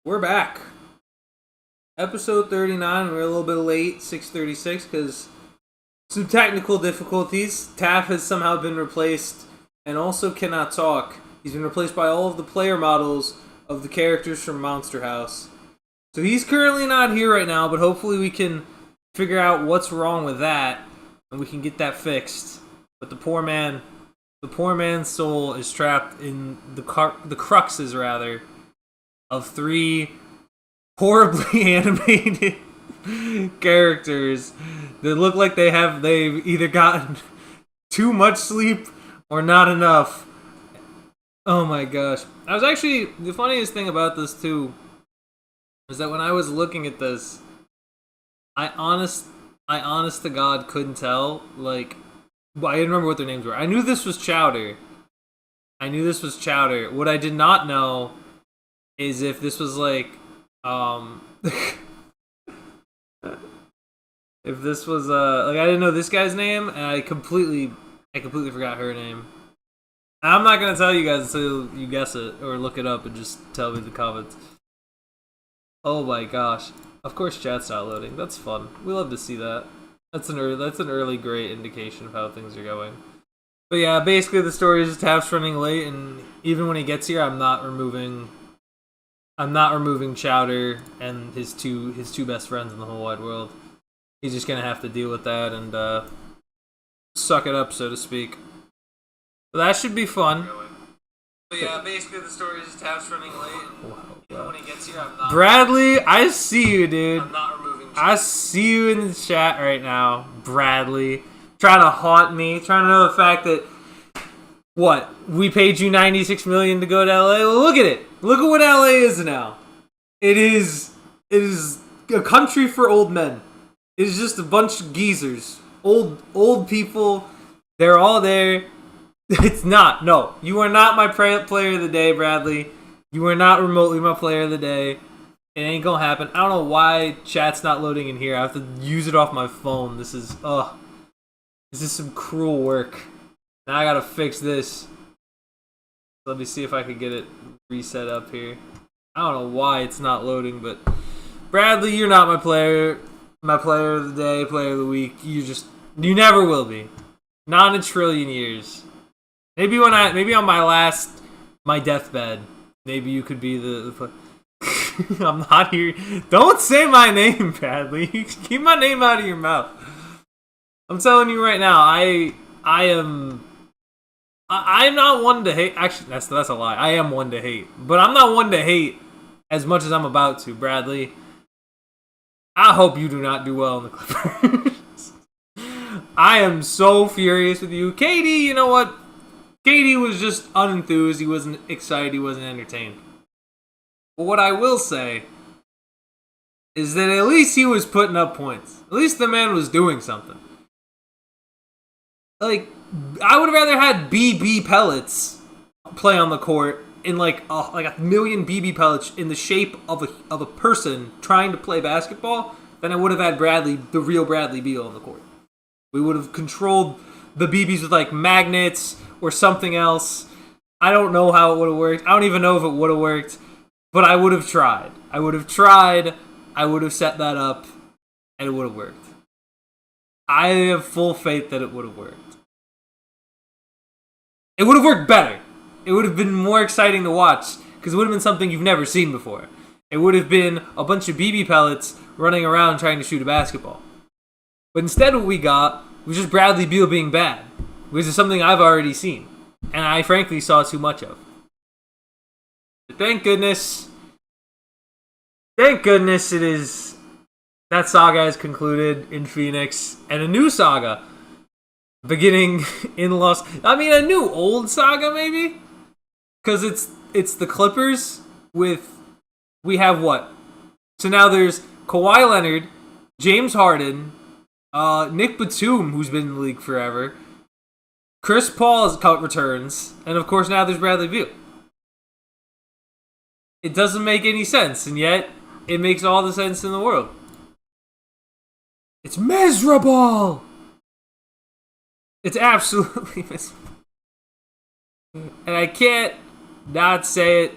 We're back. Episode 39. We're a little bit late, 6:36, because some technical difficulties. Taff has somehow been replaced and also cannot talk. He's been replaced by all of the player models of the characters from Monster House. So he's currently not here right now, but hopefully we can figure out what's wrong with that and we can get that fixed. But the poor man's soul is trapped in the cruxes, rather, of three horribly animated characters that look like they've either gotten too much sleep or not enough. Oh my gosh. The funniest thing about this too is that when I was looking at this, I honest to God couldn't tell, I didn't remember what their names were. I knew this was Chowder. What I did not know is if this was if this was I didn't know this guy's name, and I completely forgot her name. I'm not gonna tell you guys until you guess it or look it up and just tell me in the comments. Oh my gosh! Of course, chat's not loading. That's fun. We love to see that. That's an early great indication of how things are going. But yeah, basically the story is just Taft's running late, and even when he gets here, I'm not removing Chowder and his two best friends in the whole wide world. He's just gonna have to deal with that and suck it up, so to speak. But that should be fun. But yeah, basically the story is just Taft's running late, and even when he gets here, I'm not. Bradley, I see you, dude. I'm not removing Chowder. I see you in the chat right now, Bradley. Trying to haunt me, trying to know the fact that we paid you $96 million to go to LA. Well, look at it. Look at what LA is now. It is a country for old men. It is just a bunch of geezers, old people. They're all there. It's not. No, you are not my player of the day, Bradley. You are not remotely my player of the day. It ain't gonna happen. I don't know why chat's not loading in here. I have to use it off my phone. This is some cruel work. Now I gotta fix this. Let me see if I can get it reset up here. I don't know why it's not loading, but Bradley, you're not my player of the day, player of the week. You never will be. Not in a trillion years. Maybe on my deathbed, maybe you could be the I'm not here. Don't say my name, Bradley. Keep my name out of your mouth. I'm telling you right now, I'm not one to hate. Actually, that's a lie. I am one to hate, but I'm not one to hate as much as I'm about to, Bradley. I hope you do not do well in the Clippers. I am so furious with you, KD. You know what? KD was just unenthused. He wasn't excited. He wasn't entertained. But what I will say is that at least he was putting up points. At least the man was doing something. I would have rather had BB pellets play on the court in a million BB pellets in the shape of a person trying to play basketball than I would have had the real Bradley Beal on the court. We would have controlled the BBs with magnets or something else. I don't know how it would have worked. I don't even know if it would have worked, but I would have tried. I would have set that up, and it would have worked. I have full faith that it would have worked. It would have worked better. It would have been more exciting to watch because it would have been something you've never seen before. It would have been a bunch of BB pellets running around trying to shoot a basketball. But instead what we got was just Bradley Beal being bad, which is something I've already seen and I frankly saw too much of. But thank goodness that saga is concluded in Phoenix and a new saga beginning in a new old saga maybe? Because it's the Clippers we have what? So now there's Kawhi Leonard, James Harden, Nick Batum, who's been in the league forever, Chris Paul returns, and of course now there's Bradley Beal. It doesn't make any sense, and yet it makes all the sense in the world. It's miserable! It's absolutely miserable. And I can't not say it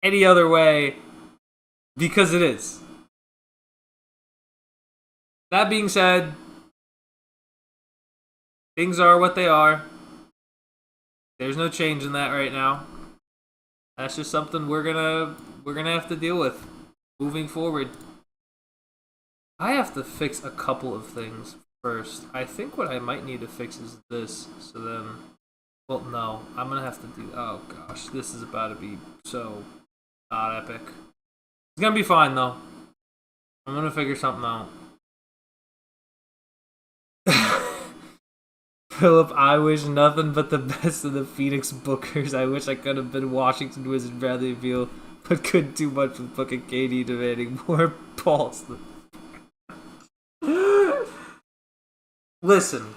any other way because it is. That being said, things are what they are. There's no change in that right now. That's just something we're gonna have to deal with moving forward. I have to fix a couple of things first. I think what I might need to fix is this. So then, well, no, I'm gonna have to do. Oh gosh, this is about to be so not epic. It's gonna be fine though. I'm gonna figure something out. Philip, I wish nothing but the best of the Phoenix Bookers. I wish I could have been Washington Wizard Bradley Beal, but couldn't do much with booking KD demanding more balls. Listen.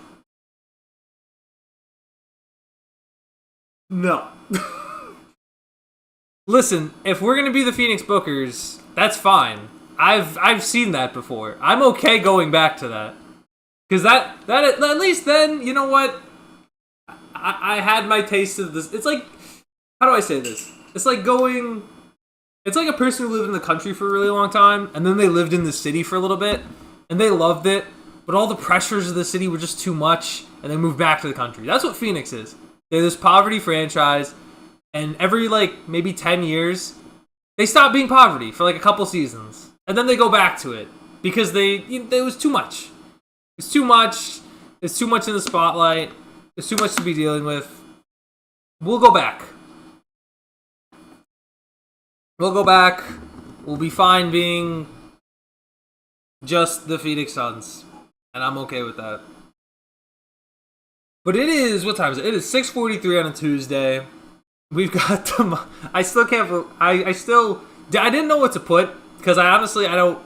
No. Listen, if we're gonna be the Phoenix Bookers, that's fine. I've seen that before. I'm okay going back to that. Because that at least then, you know what? I had my taste of this. It's like, how do I say this? It's like it's like a person who lived in the country for a really long time, and then they lived in the city for a little bit, and they loved it, but all the pressures of the city were just too much, and they moved back to the country. That's what Phoenix is. They're this poverty franchise, and every, maybe 10 years, they stop being poverty for, a couple seasons, and then they go back to it, because it was too much. It's too much. It's too much in the spotlight. There's too much to be dealing with. We'll go back. We'll be fine being just the Phoenix Suns. And I'm okay with that. But it is, what time is it? It is 6:43 on a Tuesday. We've got them. I still can't, I didn't know what to put. Because I don't know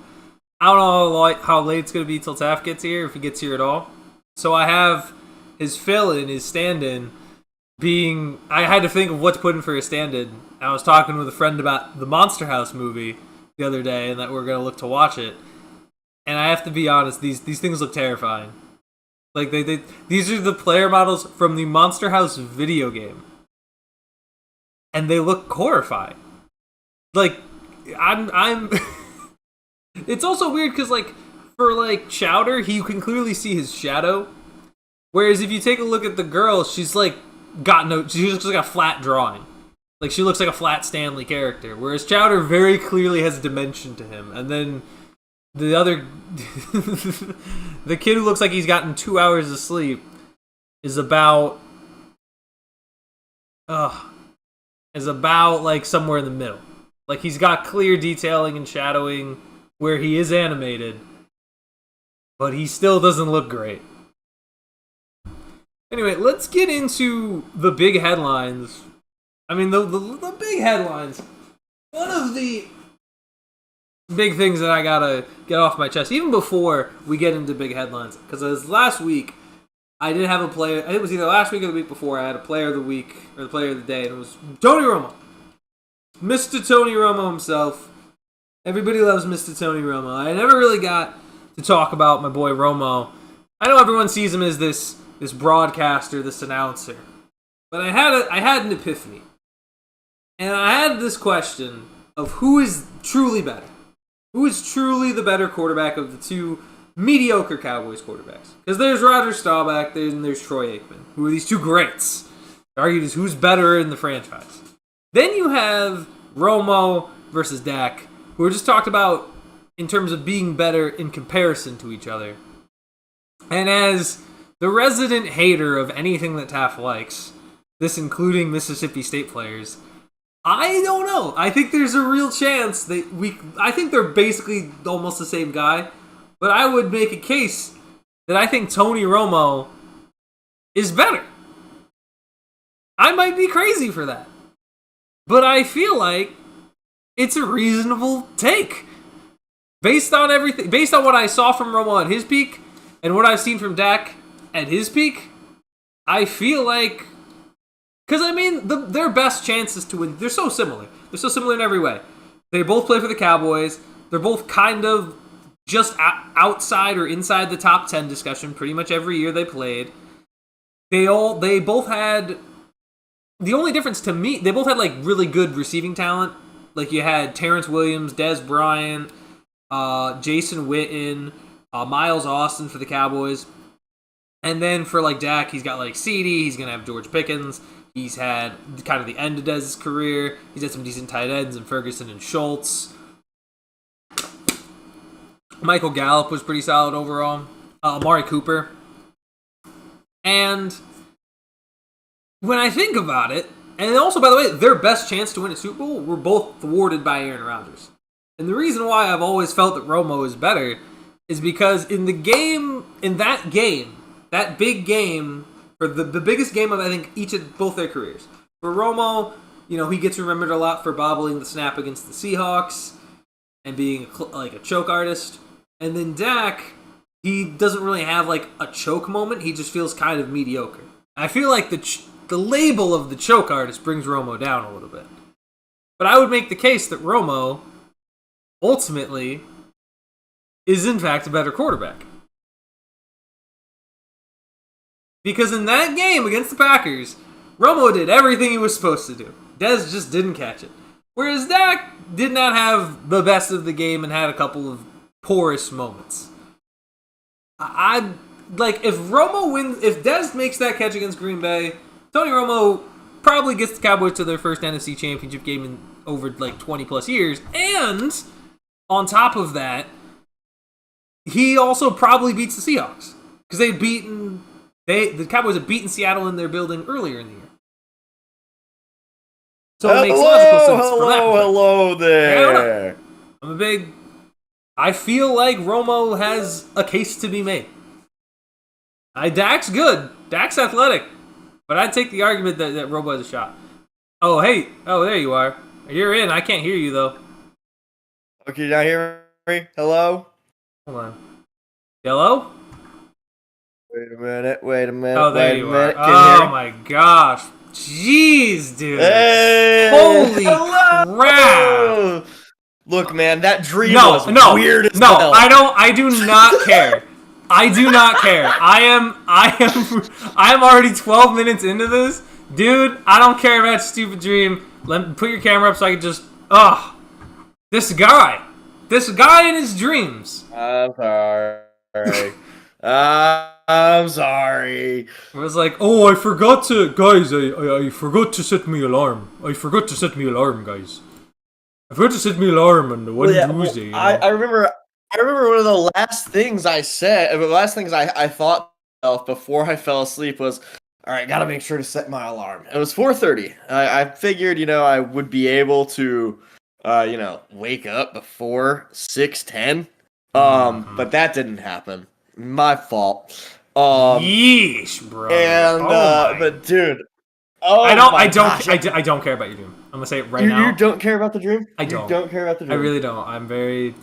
how late it's going to be till Taff gets here, if he gets here at all. So I have his fill-in, his stand-in, I had to think of what to put in for his stand-in. I was talking with a friend about the Monster House movie the other day, and that we're going to look to watch it. And I have to be honest, these things look terrifying. These are the player models from the Monster House video game. And they look horrifying. I'm It's also weird because, for, Chowder, you can clearly see his shadow. Whereas if you take a look at the girl, she just looks like a flat drawing. She looks like a flat Stanley character. Whereas Chowder very clearly has a dimension to him. And then the other, the kid who looks like he's gotten 2 hours of sleep is about, somewhere in the middle. He's got clear detailing and shadowing where he is animated, but he still doesn't look great. Anyway, let's get into the big headlines. I mean, the big headlines. One of the big things that I gotta get off my chest, even before we get into big headlines, because last week, I did have a player, I think it was either last week or the week before, I had a player of the week, or the player of the day, and it was Tony Romo. Mr. Tony Romo himself. Everybody loves Mr. Tony Romo. I never really got to talk about my boy Romo. I know everyone sees him as this broadcaster, this announcer. But I had an epiphany. And I had this question of who is truly better. Who is truly the better quarterback of the two mediocre Cowboys quarterbacks? Because there's Roger Staubach, and there's Troy Aikman. Who are these two greats? Argued as who's better in the franchise. Then you have Romo versus Dak, who were just talked about in terms of being better in comparison to each other. And as the resident hater of anything that Taff likes, this including Mississippi State players, I don't know. I think there's a real chance I think they're basically almost the same guy, but I would make a case that I think Tony Romo is better. I might be crazy for that. But I feel like it's a reasonable take. Based on everything, based on what I saw from Romo at his peak, and what I've seen from Dak at his peak, I feel like, because I mean, their best chances to win, they're so similar. They're so similar in every way. They both play for the Cowboys. They're both kind of just outside or inside the top 10 discussion pretty much every year they played. They both had, the only difference to me, they both had really good receiving talent. Like, you had Terrence Williams, Des Bryant, Jason Witten, Miles Austin for the Cowboys. And then for, like, Dak, he's got, like, CD. He's going to have George Pickens. He's had kind of the end of Dez's career. He's had some decent tight ends in Ferguson and Schultz. Michael Gallup was pretty solid overall. Amari Cooper. And when I think about it, and also, by the way, their best chance to win a Super Bowl were both thwarted by Aaron Rodgers. And the reason why I've always felt that Romo is better is because in that big game, for the biggest game of, I think, both their careers. For Romo, he gets remembered a lot for bobbling the snap against the Seahawks and being like a choke artist. And then Dak, he doesn't really have like a choke moment. He just feels kind of mediocre. I feel like the label of the choke artist brings Romo down a little bit. But I would make the case that Romo, ultimately, is in fact a better quarterback. Because in that game against the Packers, Romo did everything he was supposed to do. Dez just didn't catch it. Whereas Dak did not have the best of the game and had a couple of porous moments. If Romo wins, if Dez makes that catch against Green Bay, Tony Romo probably gets the Cowboys to their first NFC Championship game in over like 20 plus years, and on top of that, he also probably beats the Seahawks because the Cowboys had beaten Seattle in their building earlier in the year. So it makes logical sense for that. Hello there. I feel like Romo has a case to be made. Dak's good. Dak's athletic. But I'd take the argument that Romo has a shot. Oh, hey. Oh, there you are. You're in. I can't hear you, though. Okay, now hear me? Hello? Hold on. Hello? Wait a minute. Oh, there you are. Oh, my gosh. Jeez, dude. Hey! Holy crap. Look, man, that dream was weird as hell. I do not care. I do not care. I am already 12 minutes into this. Dude, I don't care about your stupid dream. Put your camera up so I can just... This guy in his dreams. I'm sorry. I'm sorry. It was like, oh, I forgot to... Guys, I forgot to set my alarm. Guys. I forgot to set my alarm on the Tuesday. I remember one of the last things I said, the last things I thought of before I fell asleep was, all right, gotta make sure to set my alarm. It was 4:30. I figured, I would be able to, wake up before 6:10. But that didn't happen. My fault. Yeesh, bro. And but dude, I don't care about your dream. I'm gonna say it right now. You don't care about the dream? I don't. You don't care about the dream? I really don't. I'm very...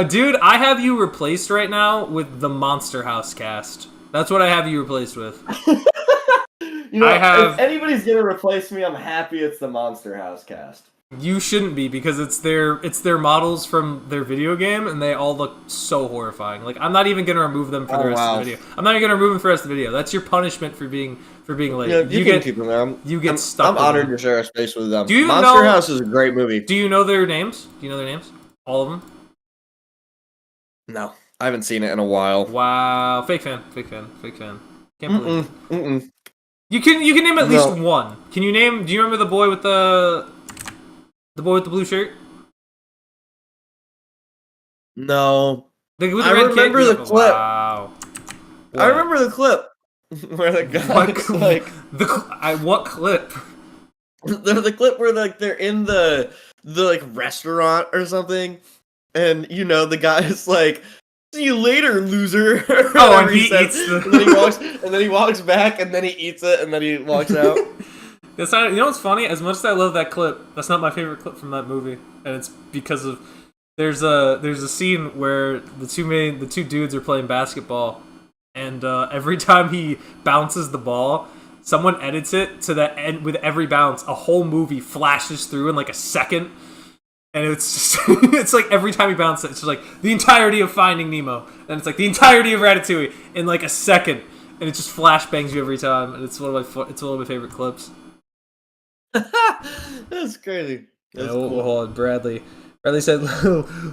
dude, I have you replaced right now with the Monster House cast. That's what I have you replaced with. If anybody's gonna replace me, I'm happy it's the Monster House cast. You shouldn't be, because it's their models from their video game, and they all look so horrifying. Like, I'm not even gonna remove them for the rest of the video. I'm not even gonna remove them for the rest of the video. That's your punishment for being late. Yeah, you can keep them there. You get stuck. I'm honored to share a space with them. Do Monster House is a great movie. Do you know their names? All of them? No, I haven't seen it in a while. Wow, fake fan. Can't believe it. You can name at least one. Can you name? Do you remember the boy with the blue shirt? No. I remember the clip. Wow. I remember the clip where the guy's like, what clip? The clip where they're in the restaurant or something, and the guy's like, "See you later, loser." Oh, and he eats and then he walks back, and then he eats it, and then he walks out. That's not. You know what's funny? As much as I love that clip, that's not my favorite clip from that movie, and it's because of there's a scene where the two dudes are playing basketball, and every time he bounces the ball, someone edits it to the end. With every bounce, a whole movie flashes through in like a second, and it's just it's like every time he bounces, it's just like the entirety of Finding Nemo, and it's like the entirety of Ratatouille in like a second, and it just flashbangs you every time, and it's one of my favorite clips. That's crazy. Yeah, That's cool. hold on, Bradley. Bradley said,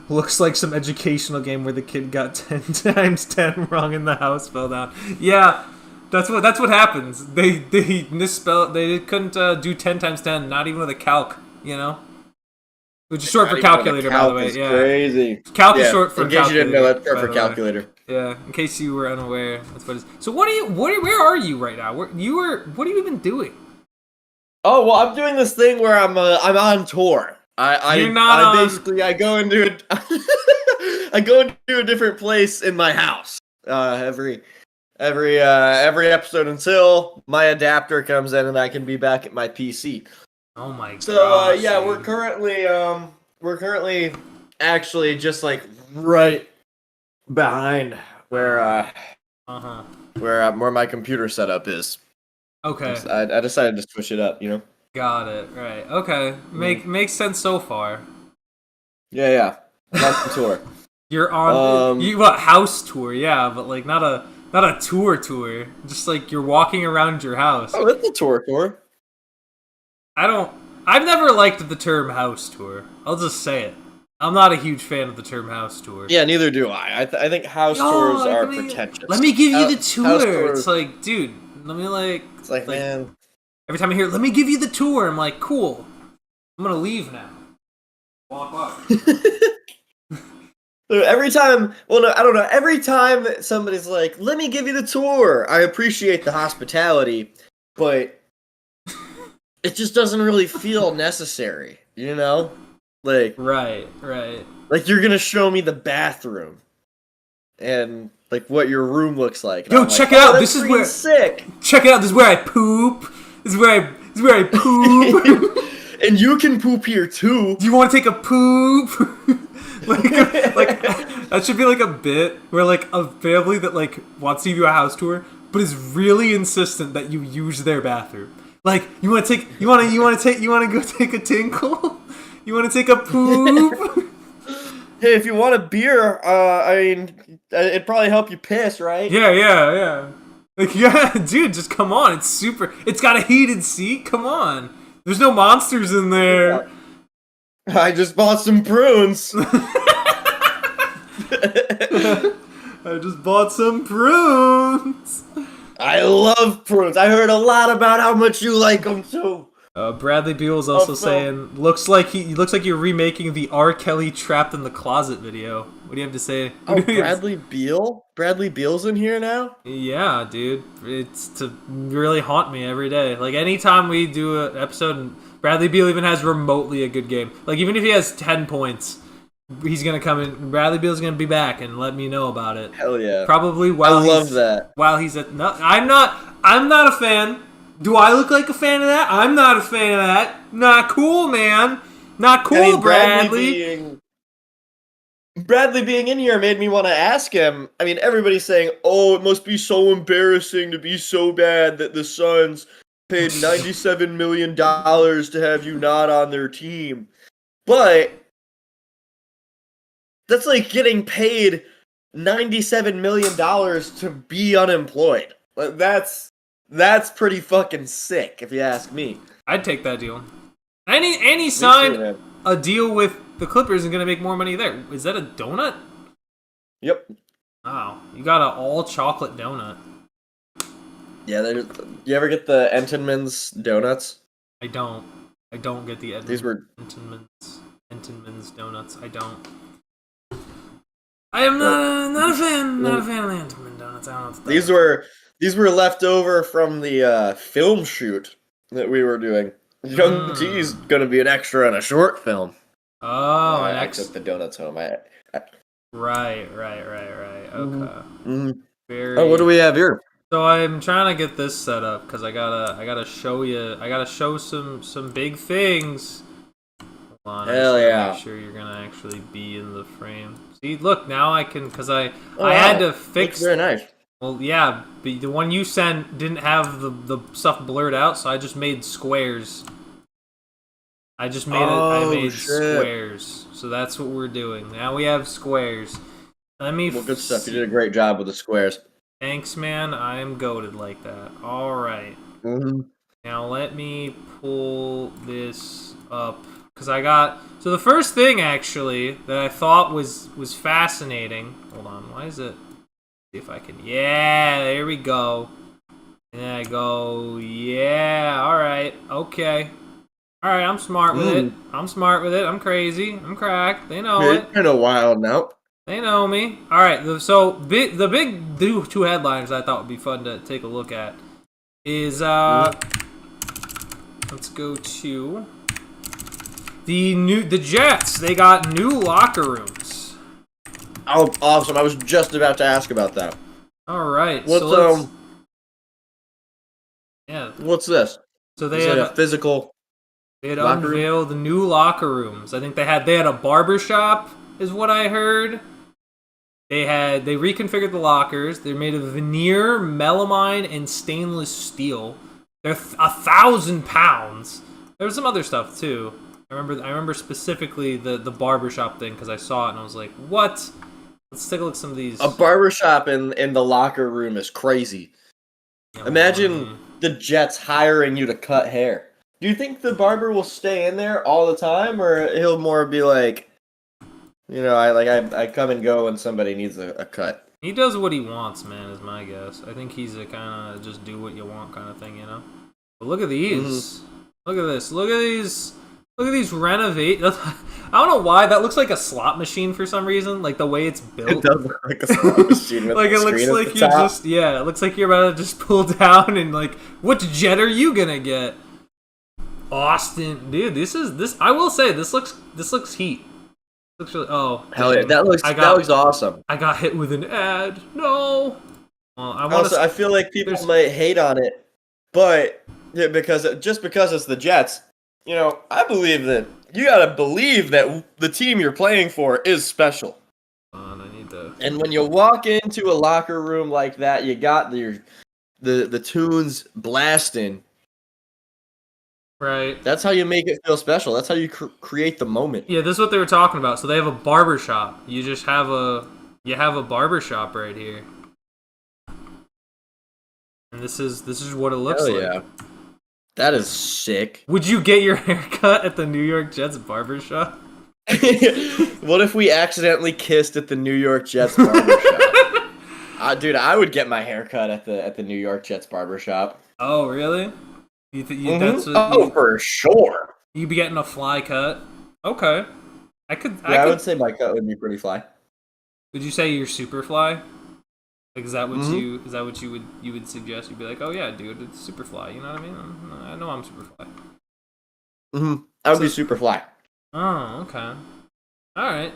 "Looks like some educational game where the kid got 10 times 10 wrong and the house fell down." Yeah, that's what happens. They misspelled. They couldn't do 10 times 10, not even with a calc. You know, which is short Not for even with a calculator, by the calc way. is Yeah, crazy. calc is Yeah. short for In case you didn't calculator. know, that's short By for the way. calculator. Yeah, in case you were unaware, that's what it is. So what are you? Where are you right now? What are you even doing? Oh well, I'm doing this thing where I'm on tour. You're not I on. basically I go into I go into a different place in my house. Every episode until my adapter comes in and I can be back at my PC. Oh my So gosh. yeah, Dude. we're currently actually just like right behind Uh-huh. where my computer setup is. Okay. I decided to switch it up, you know. Got it. Right. Okay. Makes sense so far. Yeah. I'm on tour. You're on you what house tour? Yeah, but like not a tour. Just like you're walking around your house. Oh, that's a tour. I've never liked the term house tour. I'll just say it. I'm not a huge fan of the term house tour. Yeah, neither do I. I think house tours are pretentious. Let me give you the tour. Tours, It's like, dude, let me it's like man. Every time I hear, let me give you the tour, I'm like, cool. I'm gonna leave now. Walk off. Every time, well, no, I don't know. Every time that somebody's like, "Let me give you the tour," I appreciate the hospitality, but it just doesn't really feel necessary, you know? Like, right. like you're gonna show me the bathroom and like what your room looks like. And Yo, I'm check like, it out. "Oh, This that's is where. sick." Check it out. This is where I poop. This is where I poop. And you can poop here too. Do you want to take a poop? like that should be like a bit where like a family that like wants to give you a house tour, but is really insistent that you use their bathroom. Like you want to go take a tinkle? You want to take a poop? Hey, if you want a beer, I mean, it'd probably help you piss, right? Yeah. Like yeah, dude, just come on. It's super. It's got a heated seat. Come on. There's no monsters in there. I just bought some prunes. I just bought some prunes. I love prunes. I heard a lot about how much you like them too. Bradley Beal is also saying, looks like you're remaking the R. Kelly Trapped in the Closet video. What do you have to say? Oh, Bradley Beal? Bradley Beal's in here now? Yeah, dude. It's to really haunt me every day. Like, anytime we do an episode and Bradley Beal even has remotely a good game, like, even if he has 10 points, he's going to come in. Bradley Beal's going to be back and let me know about it. Hell yeah. Probably I love that. While he's at... No, I'm not a fan. Do I look like a fan of that? I'm not a fan of that. Not cool, man. Not cool, I mean, Bradley being in here made me want to ask him. I mean, everybody's saying, "Oh, it must be so embarrassing to be so bad that the Suns paid $97 million to have you not on their team." But that's like getting paid $97 million to be unemployed. That's pretty fucking sick, if you ask me. I'd take that deal. Any sign a deal with the Clippers is going to make more money there. Is that a donut? Yep. Wow, you got an all chocolate donut. Yeah, you ever get the Entenmann's donuts? I don't get the These were Entenmann's donuts. I don't. I am not a fan of the Entenmann donuts. I don't know. These were left over from the film shoot that we were doing. Young T's gonna be an extra in a short film. Oh, I took the donuts home. Right. Okay. Mm-hmm. Very... Oh, what do we have here? So I'm trying to get this set up because I gotta show you. I gotta show some big things. Hold on, Hell yeah! Make sure you're gonna actually be in the frame. See, look, now I can because I had to fix. Looks very nice. Well, yeah, but the one you sent didn't have the stuff blurred out, so I just made squares. I made squares. So that's what we're doing. Now we have squares. Well, good stuff. You did a great job with the squares. Thanks, man. I am goated like that. All right. Mm-hmm. Now let me pull this up because I got so the first thing actually that I thought was fascinating. Hold on, why is it? See if I can. Yeah, there we go. And then I go. Yeah, all right, okay, all right. I'm smart with it. I'm smart with it. I'm crazy. I'm cracked. They know it. Kind of wild now. They know me. All right. So the big two headlines I thought would be fun to take a look at is let's go to the Jets. They got new locker rooms. Oh, awesome! I was just about to ask about that. All right. What's yeah. What's this? So they had had a physical. They had unveiled new locker rooms. I think they had a barber shop, is what I heard. They reconfigured the lockers. They're made of veneer, melamine, and stainless steel. They're 1,000 pounds. There was some other stuff too. I remember specifically the barbershop thing because I saw it and I was like, what? Let's take a look at some of these. A barbershop in the locker room is crazy. Imagine the Jets hiring you to cut hair. Do you think the barber will stay in there all the time, or he'll more be like, I come and go when somebody needs a cut? He does what he wants, man, is my guess. I think he's a kind of just do what you want kind of thing, you know? But look at these. Look at this. Look at these. Look at these renovate. I don't know why that looks like a slot machine for some reason. Like the way it's built. It does look like a slot machine. With like it looks like you just it looks like you're about to just pull down and like, which jet are you gonna get? Austin, dude, this. I will say this looks heat. Looks really. Oh hell yeah, that looks awesome. I got hit with an ad. No. Well, I feel like people might hate on it, but because it's the Jets. I believe that you gotta believe that the team you're playing for is special. I need to. And when you walk into a locker room like that, you got the tunes blasting. Right. That's how you make it feel special. That's how you create the moment. Yeah, this is what they were talking about. So they have a barber shop. You just have a barber shop right here. And this is what it looks like. Yeah. That is sick. Would you get your hair cut at the New York Jets barber shop? What if we accidentally kissed at the New York Jets barber shop? Dude, I would get my hair cut at the New York Jets barber shop. Oh, really? For sure. You'd be getting a fly cut. Okay. I would say my cut would be pretty fly. Would you say you're super fly? Like, is that what you would suggest? You'd be like, oh yeah, dude, it's super fly. You know what I mean? I know I'm super fly. I would be super fly. Oh, okay. All right.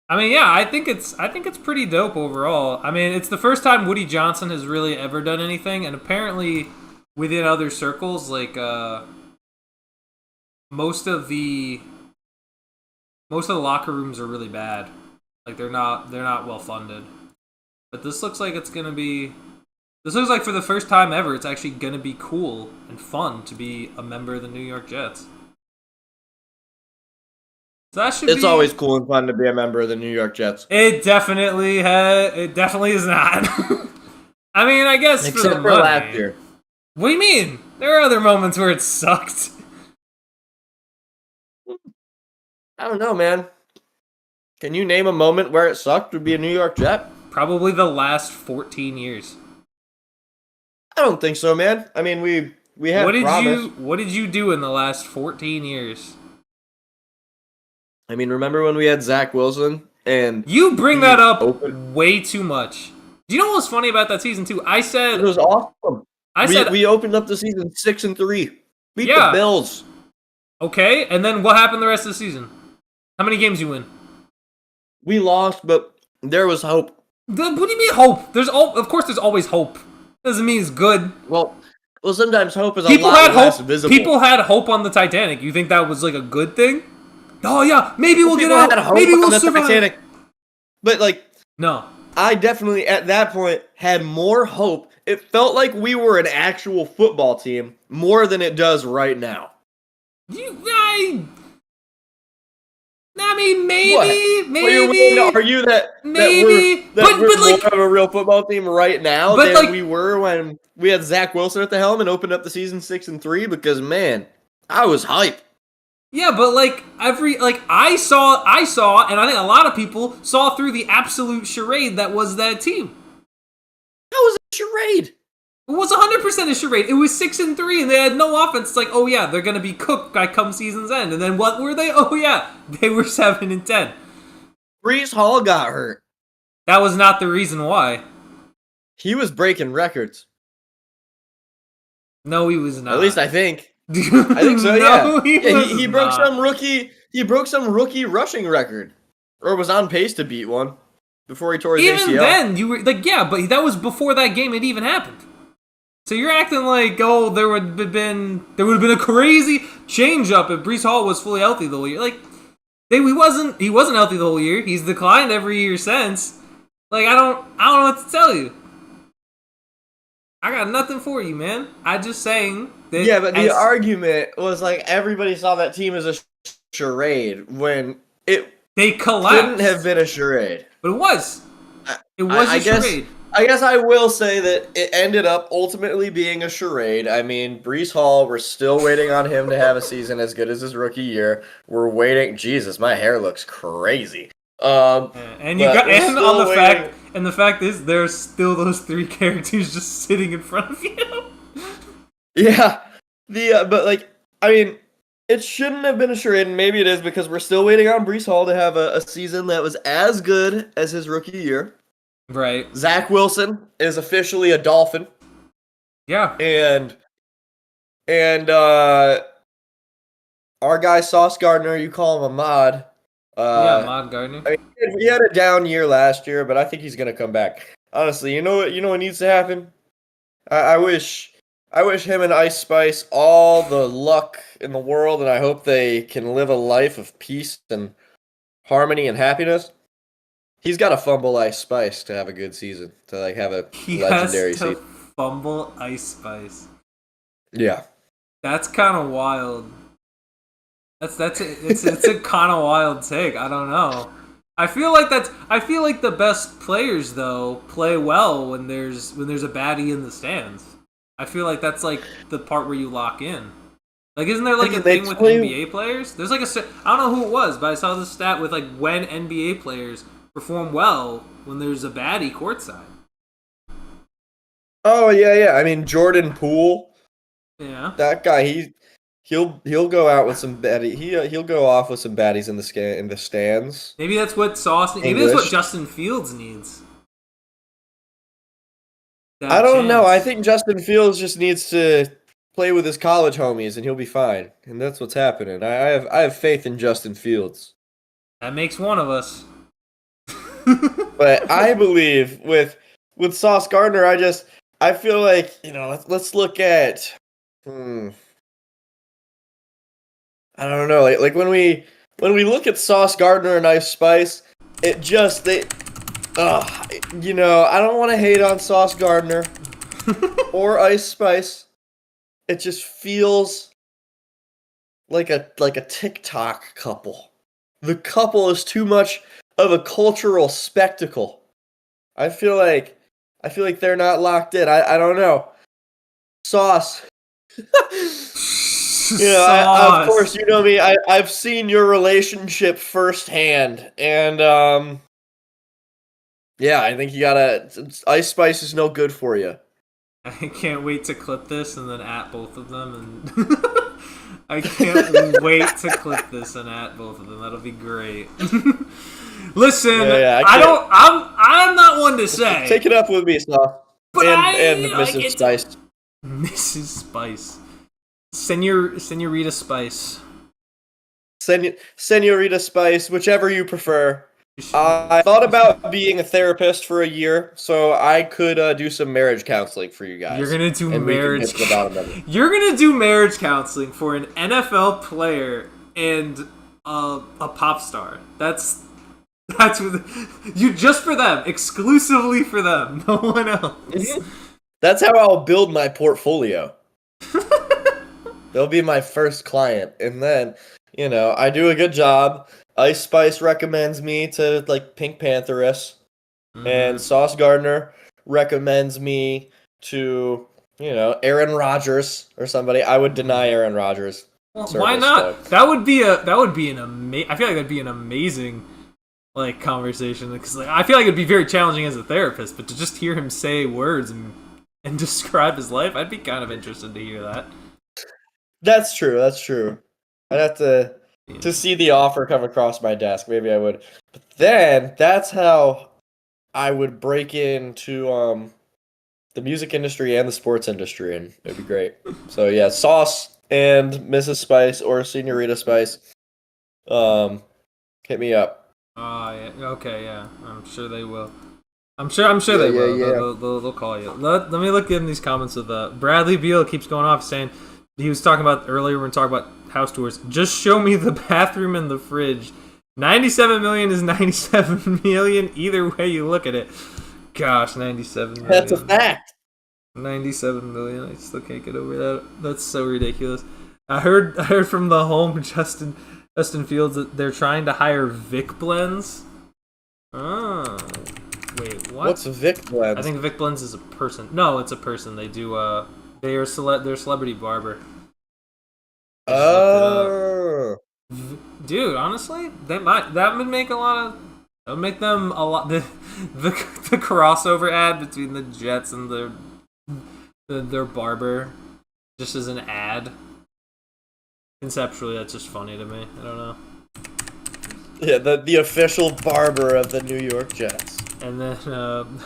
I mean, yeah, I think it's pretty dope overall. I mean, it's the first time Woody Johnson has really ever done anything, and apparently within other circles, like most of the locker rooms are really bad. Like they're not well funded. But this looks like it's gonna be. This looks like for the first time ever, it's actually gonna be cool and fun to be a member of the New York Jets. So that should. It's always cool and fun to be a member of the New York Jets. It definitely is not. I mean, I guess except for for last year. What do you mean? There are other moments where it sucked. I don't know, man. Can you name a moment where it sucked to be a New York Jet? Probably the last 14 years. I don't think so, man. I mean, we had promise. What did you do in the last 14 years? I mean, remember when we had Zach Wilson and you bring that up way too much. Do you know what was funny about that season too? I said it was awesome. We opened up the season 6-3. Beat the Bills. Okay, and then what happened the rest of the season? How many games you win? We lost, but there was hope. What do you mean hope? Of course there's always hope. Doesn't mean it's good. Well, sometimes hope is a lot less visible. People had hope on the Titanic. You think that was like a good thing? Oh yeah, maybe we'll get out. Maybe we'll survive. Titanic. But like, no. I definitely at that point had more hope. It felt like we were an actual football team more than it does right now. I mean, maybe, What you're willing to argue maybe, that we're like, more of a real football team right now but, than like, we were when we had Zach Wilson at the helm and opened up the season 6-3? Because man, I was hyped. yeah, but like I saw, and I think a lot of people saw through the absolute charade that was that team. That was a charade. It was 100% a charade. It was 6-3, and they had no offense. It's like, oh yeah, they're gonna be cooked by come season's end. And then what were they? Oh yeah, they were 7-10. Brees Hall got hurt. That was not the reason why. He was breaking records. No, he was not. At least I think. I think so. No, Yeah. He broke not. some rookie. He broke some rookie rushing record, or was on pace to beat one before he tore his Even ACL. then, you were like, yeah, but that was before that game had even happened. So you're acting like, oh, there would have been a crazy change up if Brees Hall was fully healthy the whole year. Like, he wasn't healthy the whole year. He's declined every year since. Like, I don't know what to tell you. I got nothing for you, man. I just saying that. Yeah, but the argument was like everybody saw that team as a charade when they collapsed. Couldn't have been a charade. But it was. It was a charade. I guess I will say that it ended up ultimately being a charade. I mean, Brees Hall, we're still waiting on him to have a season as good as his rookie year. We're waiting. Jesus, my hair looks crazy. And the fact is, there's still those three characters just sitting in front of you. Yeah, but like, I mean, it shouldn't have been a charade, and maybe it is because we're still waiting on Brees Hall to have a season that was as good as his rookie year. Right. Zach Wilson is officially a Dolphin. Yeah. And our guy Sauce Gardner, you call him Ahmad. Ahmad Gardner. I mean, he had a down year last year, but I think he's gonna come back. Honestly, you know what needs to happen? I wish him and Ice Spice all the luck in the world, and I hope they can live a life of peace and harmony and happiness. He's got to fumble Ice Spice to have a good season, to like have a legendary season. Fumble Ice Spice. Yeah, that's kind of wild. It's a kind of wild take. I don't know. I feel like the best players though play well when there's a baddie in the stands. I feel like that's like the part where you lock in. Like, isn't there like a thing with NBA players? There's like I don't know who it was, but I saw this stat with like when NBA players perform well when there's a baddie courtside. Oh yeah. I mean Jordan Poole. Yeah. That guy, he'll go out with some baddie. He'll go off with some baddies in the stands. Maybe that's what Sauce. Maybe that's what Justin Fields needs. I don't know. I think Justin Fields just needs to play with his college homies and he'll be fine. And that's what's happening. I have faith in Justin Fields. That makes one of us. But I believe with Sauce Gardner, I feel like, let's look at I don't know, like when we look at Sauce Gardner and Ice Spice, I don't want to hate on Sauce Gardner or Ice Spice. It just feels like a TikTok couple. The couple is too much of a cultural spectacle. I feel like they're not locked in. I don't know. Sauce. Of course, you know me. I've seen your relationship firsthand, and I think you gotta. Ice Spice is no good for you. I can't wait to clip this and then at both of them, and I can't wait to clip this and at both of them. That'll be great. Listen, I'm not one to say. Take it up with me, Sauce. But and Mrs. Spice. Mrs. Spice. Senorita Spice. Senorita Spice, whichever you prefer. I thought about being a therapist for a year, so I could do some marriage counseling for you guys. You're gonna do marriage. You're gonna do marriage counseling for an NFL player and a pop star. That's what you just for them, exclusively for them, no one else. That's how I'll build my portfolio. They'll be my first client, and then I do a good job. Ice Spice recommends me to like Pink Pantheress, and Mm-hmm. Sauce Gardner recommends me to Aaron Rodgers or somebody. I would deny Aaron Rodgers Well, why service though. not? That would be an I feel like that'd be an amazing like conversation because like I feel like it'd be very challenging as a therapist, but to just hear him say words and describe his life, I'd be kind of interested to hear that. That's true. That's true. I'd have to see the offer come across my desk. Maybe I would. But then that's how I would break into the music industry and the sports industry, and it'd be great. So yeah, Sauce and Mrs. Spice or Senorita Spice, hit me up. Yeah. Okay, yeah. I'm sure they will. I'm sure they Yeah, will. yeah, yeah. They'll call you. Let me look in these comments with Bradley Beal keeps going off saying he was talking about earlier when we talking about house tours. Just show me the bathroom and the fridge. 97 million is 97 million either way you look at it. Gosh, 97 million. That's a fact. 97 million. I still can't get over that. That's so ridiculous. I heard from the home Justin Fields that they're trying to hire Vic Blends. Oh. Wait, what? What's Vic Blends? I think Vic Blends is a person. No, it's a person. They do they're a celebrity barber. Oh. Dude, honestly, that would make that would make them a lot the crossover ad between the Jets and their barber just as an ad. Conceptually, that's just funny to me. I don't know. Yeah, the official barber of the New York Jets. And then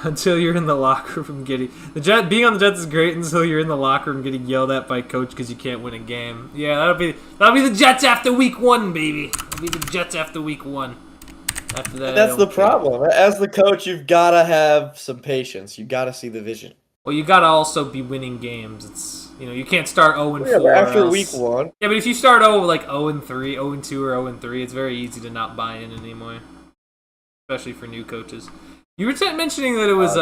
until you're in the locker room getting being on the Jets is great until you're in the locker room getting yelled at by coach because you can't win a game. Yeah, that'll be the Jets after week 1, baby. That'll be the Jets after week 1. After that, That's the problem. As the coach, you've got to have some patience. You got to see the vision. Well, you gotta also be winning games. It's you can't start 0-4. Yeah, but after else. week 1. Yeah, but if you start 0-3, 0-2 or 0-3, it's very easy to not buy in anymore, especially for new coaches. You were mentioning that it was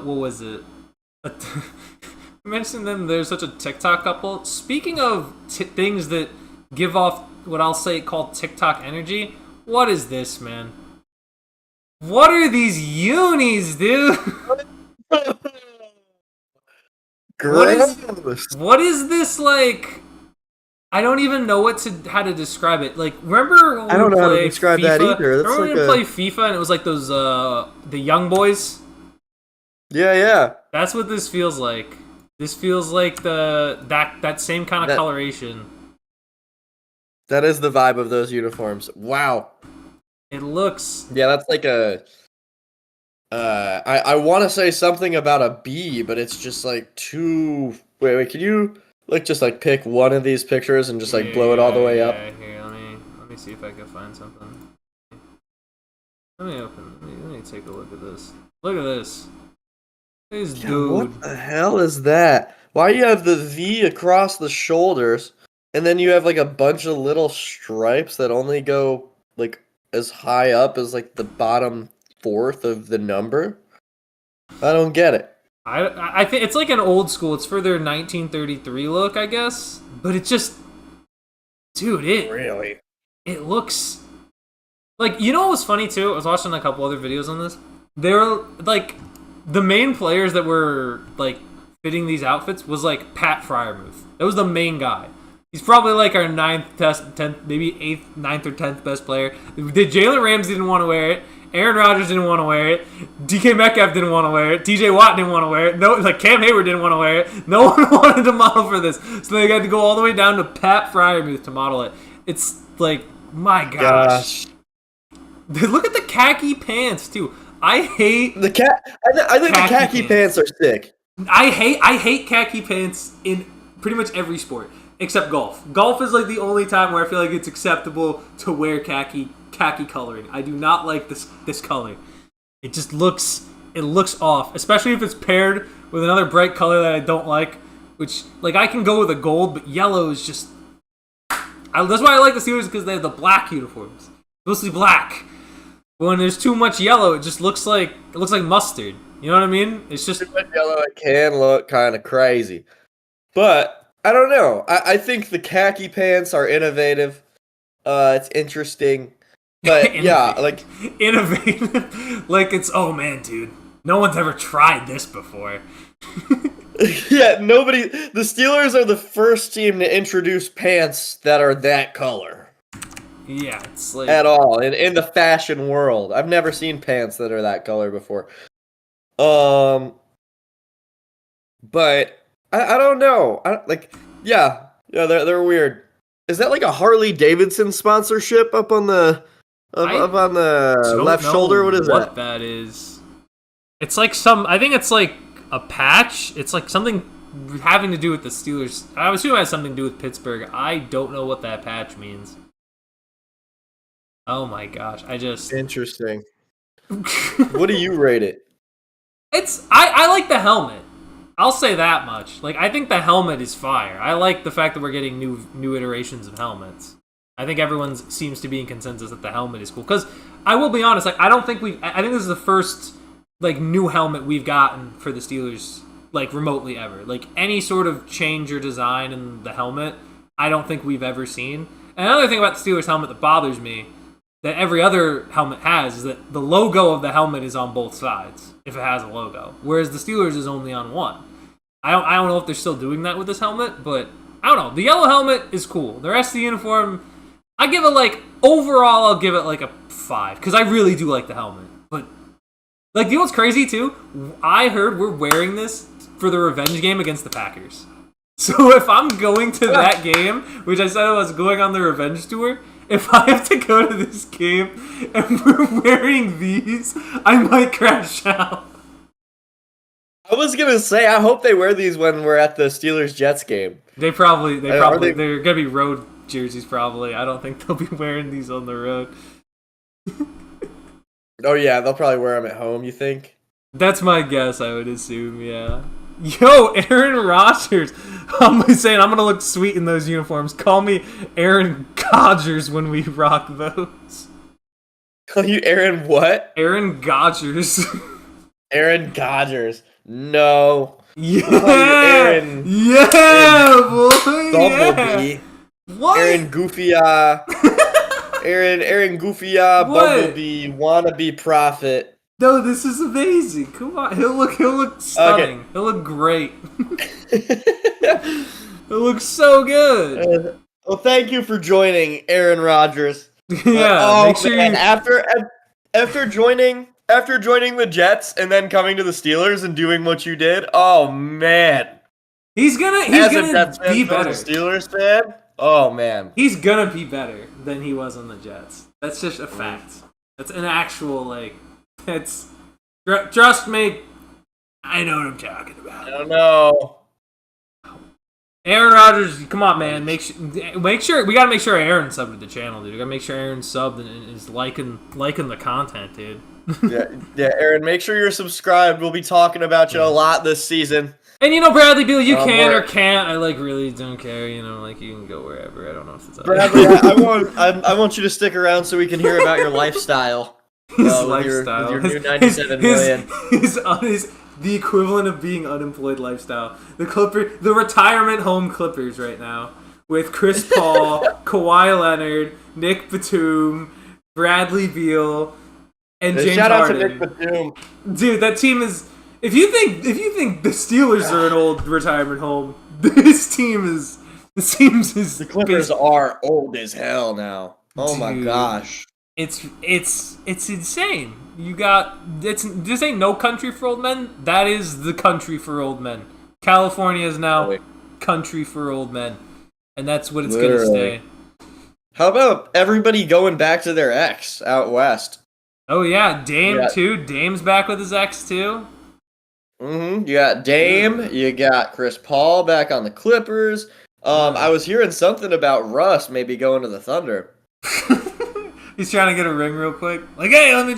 what was it? You mentioned them. They're such a TikTok couple. Speaking of things that give off what I'll say called TikTok energy, what is this, man? What are these unis, dude? What is this like? I don't even know how to describe it. Like, remember when I don't we know how to play describe FIFA? that either. That's Remember when like we play FIFA and it was like those the young boys? Yeah. That's what this feels like. This feels like that same kind of coloration. That is the vibe of those uniforms. Wow. It looks. Yeah, that's like a. I want to say something about a bee, but it's just like too. Wait. Can you just pick one of these pictures and just blow it all the way up? Here, let me see if I can find something. Let me take a look at this. Look at this. Dude. What the hell is that? Why do you have the V across the shoulders, and then you have like a bunch of little stripes that only go like as high up as like the bottom fourth of the number? I don't get it. I think it's like an old school. It's for their 1933 look, I guess. But it just, dude, it looks like what was funny too. I was watching a couple other videos on this. They're like the main players that were like fitting these outfits was like Pat Fryermuth. That was the main guy. He's probably like our 9th, 10th, maybe 8th, 9th, or 10th best player. Jalen Ramsey didn't want to wear it. Aaron Rodgers didn't want to wear it. DK Metcalf didn't want to wear it. TJ Watt didn't want to wear it. No, like Cam Hayward didn't want to wear it. No one wanted to model for this. So they had to go all the way down to Pat Fryermuth to model it. It's like, my gosh. Look at the khaki pants, too. I hate the cat. I think the khaki pants are sick. I hate khaki pants in pretty much every sport except golf. Golf is like the only time where I feel like it's acceptable to wear khaki coloring. I do not like this color. It just looks off, especially if it's paired with another bright color that I don't like. Which like I can go with a gold, but yellow is just. That's why I like the Steelers because they have the black uniforms, mostly black. When there's too much yellow, it just looks like mustard. You know what I mean? It's just too much yellow. It can look kind of crazy, but I don't know. I think the khaki pants are innovative. It's interesting. But yeah, like innovative. Like it's man, dude. No one's ever tried this before. yeah, nobody. The Steelers are the first team to introduce pants that are that color. Yeah, it's like At all in the fashion world. I've never seen pants that are that color before. But I don't know. They're weird. Is that like a Harley Davidson sponsorship up on the up on the left shoulder? What is what that is? It's like I think it's like a patch. It's like something having to do with the Steelers. I assume it has something to do with Pittsburgh. I don't know what that patch means. Oh my gosh, Interesting. What do you rate it? I like the helmet. I'll say that much. Like I think the helmet is fire. I like the fact that we're getting new iterations of helmets. I think everyone seems to be in consensus that the helmet is cool. Because I will be honest, like I think this is the first like new helmet we've gotten for the Steelers like remotely ever. Like any sort of change or design in the helmet, I don't think we've ever seen. And another thing about the Steelers helmet that bothers me that every other helmet has is that the logo of the helmet is on both sides if it has a logo, whereas the Steelers is only on one. I don't know if they're still doing that with this helmet, but I don't know. The yellow helmet is cool. The rest of the uniform, I give it like overall I'll give it like a 5 because I really do like the helmet. But like you know what's crazy too? I heard we're wearing this for the revenge game against the Packers. So if I'm going to that game, which I said I was going on the revenge tour, if I have to go to this game and we're wearing these, I might crash out. I was gonna say, I hope they wear these when we're at the Steelers-Jets game. They're gonna be road jerseys probably. I don't think they'll be wearing these on the road. Oh yeah, they'll probably wear them at home, you think? That's my guess, I would assume, yeah. Yo, Aaron Rodgers. I'm saying I'm gonna look sweet in those uniforms. Call me Aaron Rodgers when we rock those. Call you Aaron what? Aaron Rodgers. Aaron Rodgers. No. Yeah. Aaron. Yeah, boy. Bumblebee. Yeah. What? Aaron Goofy. Aaron Goofy. Bumblebee. Wannabe prophet. No, this is amazing. Come on, he'll look stunning. Okay. He'll look great. He'll look so good. Well, thank you for joining, Aaron Rodgers. Yeah. Make sure man. After joining the Jets and then coming to the Steelers and doing what you did, oh man, he's gonna be better. Steelers fan, oh man, he's gonna be better than he was on the Jets. That's just a fact. That's an actual like. It's trust me, I know what I'm talking about. I don't know. Aaron Rodgers, come on, man. Make sure we gotta make sure Aaron's subbed to the channel, dude. We gotta make sure Aaron's subbed and is liking the content, dude. yeah, Aaron. Make sure you're subscribed. We'll be talking about you a lot this season. And you know, Bradley Beal, you can or can't. I like really don't care. You know, like you can go wherever. I don't know if it's Bradley. I want you to stick around so we can hear about your lifestyle. His lifestyle. With your new 97 million. His the equivalent of being unemployed lifestyle. The retirement home Clippers right now with Chris Paul, Kawhi Leonard, Nick Batum, Bradley Beal, and James Harden. Shout out to Nick Batum. Dude, that team is. If you think the Steelers are an old retirement home, this team is. The Clippers are old as hell now. Oh Dude. My gosh. It's insane. This ain't no country for old men. That is the country for old men. California is now country for old men, and that's what it's gonna stay. How about everybody going back to their ex out west? Oh yeah, Dame too. Dame's back with his ex too. You got Dame. You got Chris Paul back on the Clippers. I was hearing something about Russ maybe going to the Thunder. He's trying to get a ring real quick. Like, hey, let me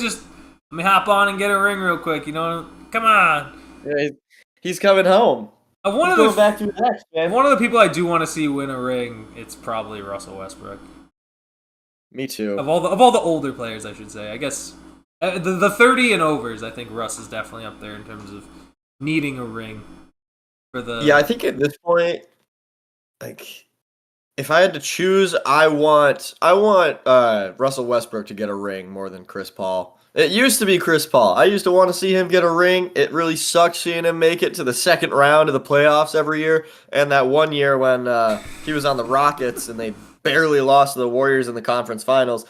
hop on and get a ring real quick. You know, come on. Yeah, he's coming home. Going back to his ex, man. One of the people I do want to see win a ring, it's probably Russell Westbrook. Me too. Of all the older players, I should say. I guess the 30 and overs, I think Russ is definitely up there in terms of needing a ring for the. Yeah, I think at this point, like If I had to choose, I want Russell Westbrook to get a ring more than Chris Paul. It used to be Chris Paul. I used to want to see him get a ring. It really sucks seeing him make it to the second round of the playoffs every year. And that one year when he was on the Rockets and they barely lost to the Warriors in the conference finals.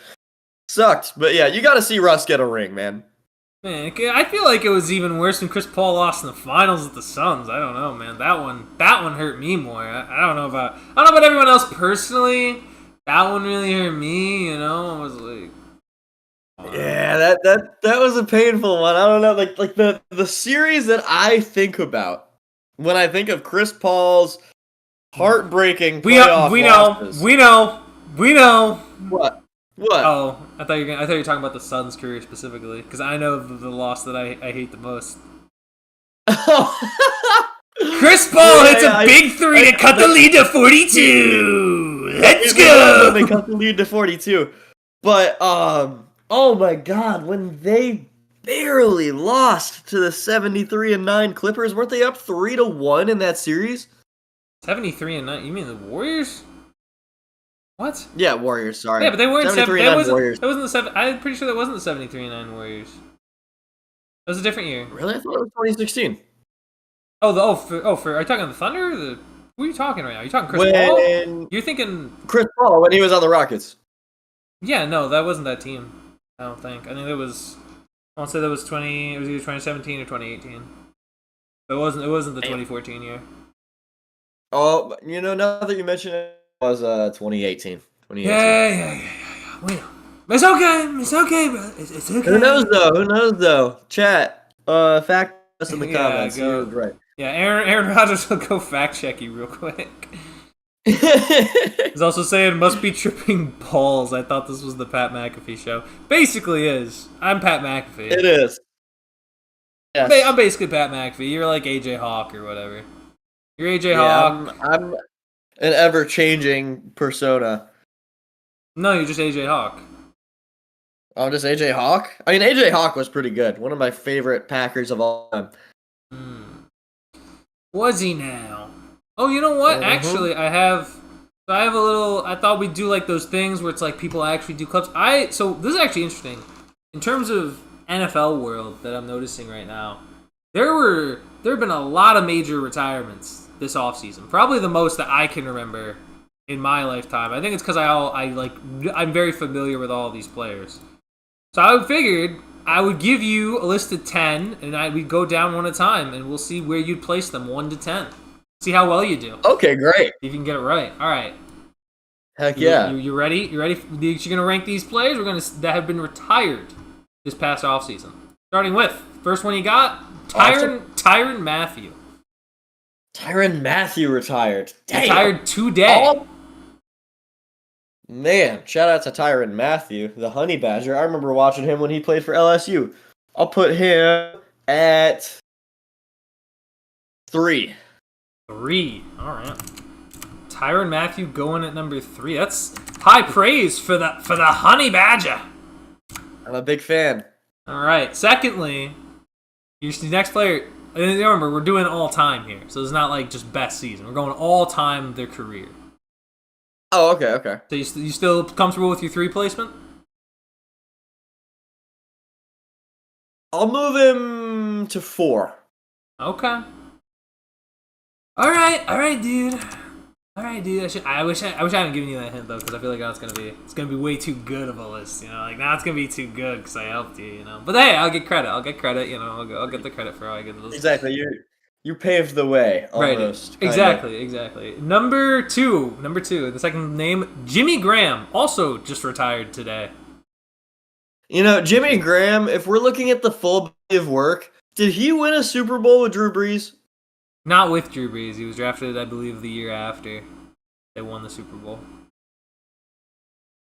Sucked. But yeah, you got to see Russ get a ring, man. Man, I feel like it was even worse when Chris Paul lost in the finals with the Suns. I don't know, man. That one hurt me more. I don't know about everyone else personally. That one really hurt me. You know, I was like, yeah, that was a painful one. I don't know, like the series that I think about when I think of Chris Paul's heartbreaking playoff losses. We know. What? What? Oh, I thought you were talking about the Suns' career specifically, because I know the loss that I hate the most. Chris Paul hits a big three to cut the lead to 42. Let's go. They cut the lead to 42, but oh my God, when they barely lost to the 73-9 Clippers, weren't they up 3-1 in that series? 73-9. You mean the Warriors? What? Yeah, Warriors. Sorry. Yeah, but they weren't 73-9 Warriors. That wasn't the seven. I'm pretty sure that wasn't the 73-9 Warriors. That was a different year. Really? I thought it was 2016. Are you talking the Thunder? Or who are you talking right now? Are you talking Chris Paul? You're thinking Chris Paul when he was on the Rockets. Yeah, no, that wasn't that team. I don't think. I think it was. I want to say that was 20. It was either 2017 or 2018. But it wasn't the 2014 year. Oh, now that you mention it, was 2018. Yeah. Wait, it's okay, bro. It's okay. Who knows though? Chat, fact us in the comments. Go. Right. Yeah, Aaron Rodgers will go fact check you real quick. He's also saying must be tripping balls. I thought this was the Pat McAfee show. Basically is. I'm Pat McAfee. It is. Yes. I'm basically Pat McAfee. You're like AJ Hawk or whatever. You're AJ Hawk. I'm an ever-changing persona. No, you're just AJ Hawk. Oh, just AJ Hawk? I mean, AJ Hawk was pretty good. One of my favorite Packers of all time. Was he now? Oh, you know what? Actually, I have a little. I thought we'd do like those things where it's like people actually do clubs. So this is actually interesting in terms of NFL world that I'm noticing right now. There have been a lot of major retirements this offseason. Probably the most that I can remember in my lifetime. I think it's because I'm very familiar with all of these players. So I figured I would give you a list of 10, and we'd go down one at a time, and we'll see where you'd place them 1 to 10. See how well you do. Okay, great. See if you can get it right. All right. Heck yeah. You ready? You ready? You're gonna rank these players that have been retired this past offseason. Starting with first one you got, Tyrann Mathieu. Tyrann Mathieu retired. Damn. Retired today. Man, shout out to Tyrann Mathieu, the Honey Badger. I remember watching him when he played for LSU. I'll put him at 3. 3. All right. Tyrann Mathieu going at number 3. That's high praise for the Honey Badger. I'm a big fan. All right. Secondly, your next player. And remember, we're doing all time here, so it's not like just best season. We're going all time their career. Oh, okay. So you still comfortable with your 3 placement? I'll move him to 4. Okay. All right, dude. I wish I hadn't given you that hint though, because I feel like now it's gonna be way too good of a list. Like now it's gonna be too good because I helped you. But hey, I'll get credit. I'll get the credit for how I get the list. Exactly. You paved the way. Almost. Right. Exactly. Number two. The second name, Jimmy Graham, also just retired today. Jimmy Graham. If we're looking at the full body of work, did he win a Super Bowl with Drew Brees? Not with Drew Brees. He was drafted, I believe, the year after they won the Super Bowl.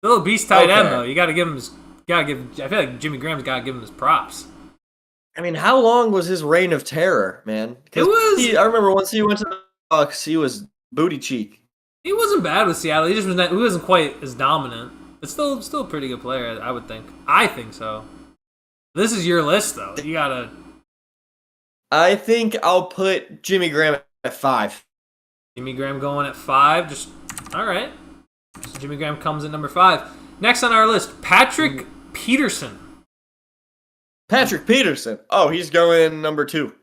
Still a beast tight end, though. You got to give him I feel like Jimmy Graham's got to give him his props. I mean, how long was his reign of terror, man? I remember once he went to the Bucs, he was booty cheek. He wasn't bad with Seattle. He wasn't quite as dominant. But still a pretty good player, I would think. I think so. This is your list, though. You gotta. I think I'll put Jimmy Graham at 5. Jimmy Graham going at 5. Just all right. So Jimmy Graham comes in number 5. Next on our list, Patrick Peterson. Patrick Peterson. Oh, he's going number 2.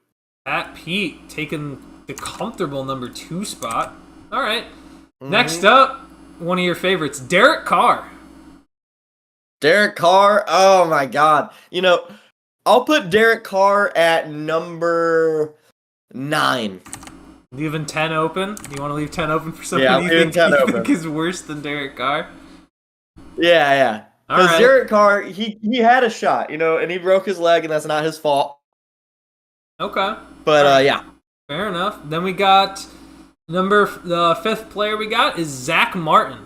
Pat Pete taking the comfortable number 2 spot. All right. Next up, one of your favorites, Derek Carr. Derek Carr. Oh my God. I'll put Derek Carr at number 9. Leaving 10 open? Do you want to leave 10 open for somebody you think is worse than Derek Carr? Yeah. Because right. Derek Carr, he had a shot, and he broke his leg, and that's not his fault. Okay. But, yeah. Fair enough. Then we got the 5th player we got is Zach Martin.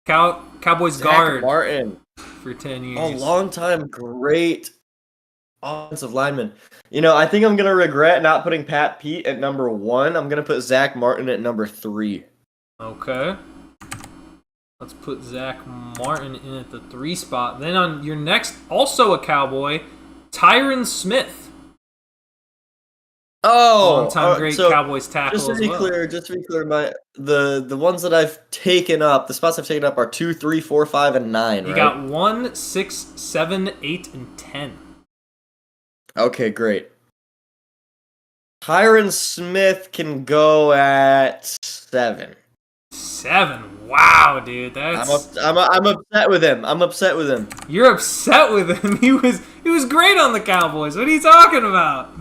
Cowboys guard. Zach Martin. For 10 years. A long time great offensive lineman. I think I'm going to regret not putting Pat Pete at number 1. I'm going to put Zach Martin at number 3. Okay. Let's put Zach Martin in at the 3 spot. Then on your next, also a Cowboy, Tyron Smith. Oh, long-time great Cowboys tackle just to be clear, the ones that I've taken up, the spots I've taken up are 2, 3, 4, 5, and 9. You got 1, 6, 7, 8, and 10. Okay, great. Tyron Smith can go at 7. 7. Wow, dude, that's. I'm upset with him. You're upset with him. He was great on the Cowboys. What are you talking about?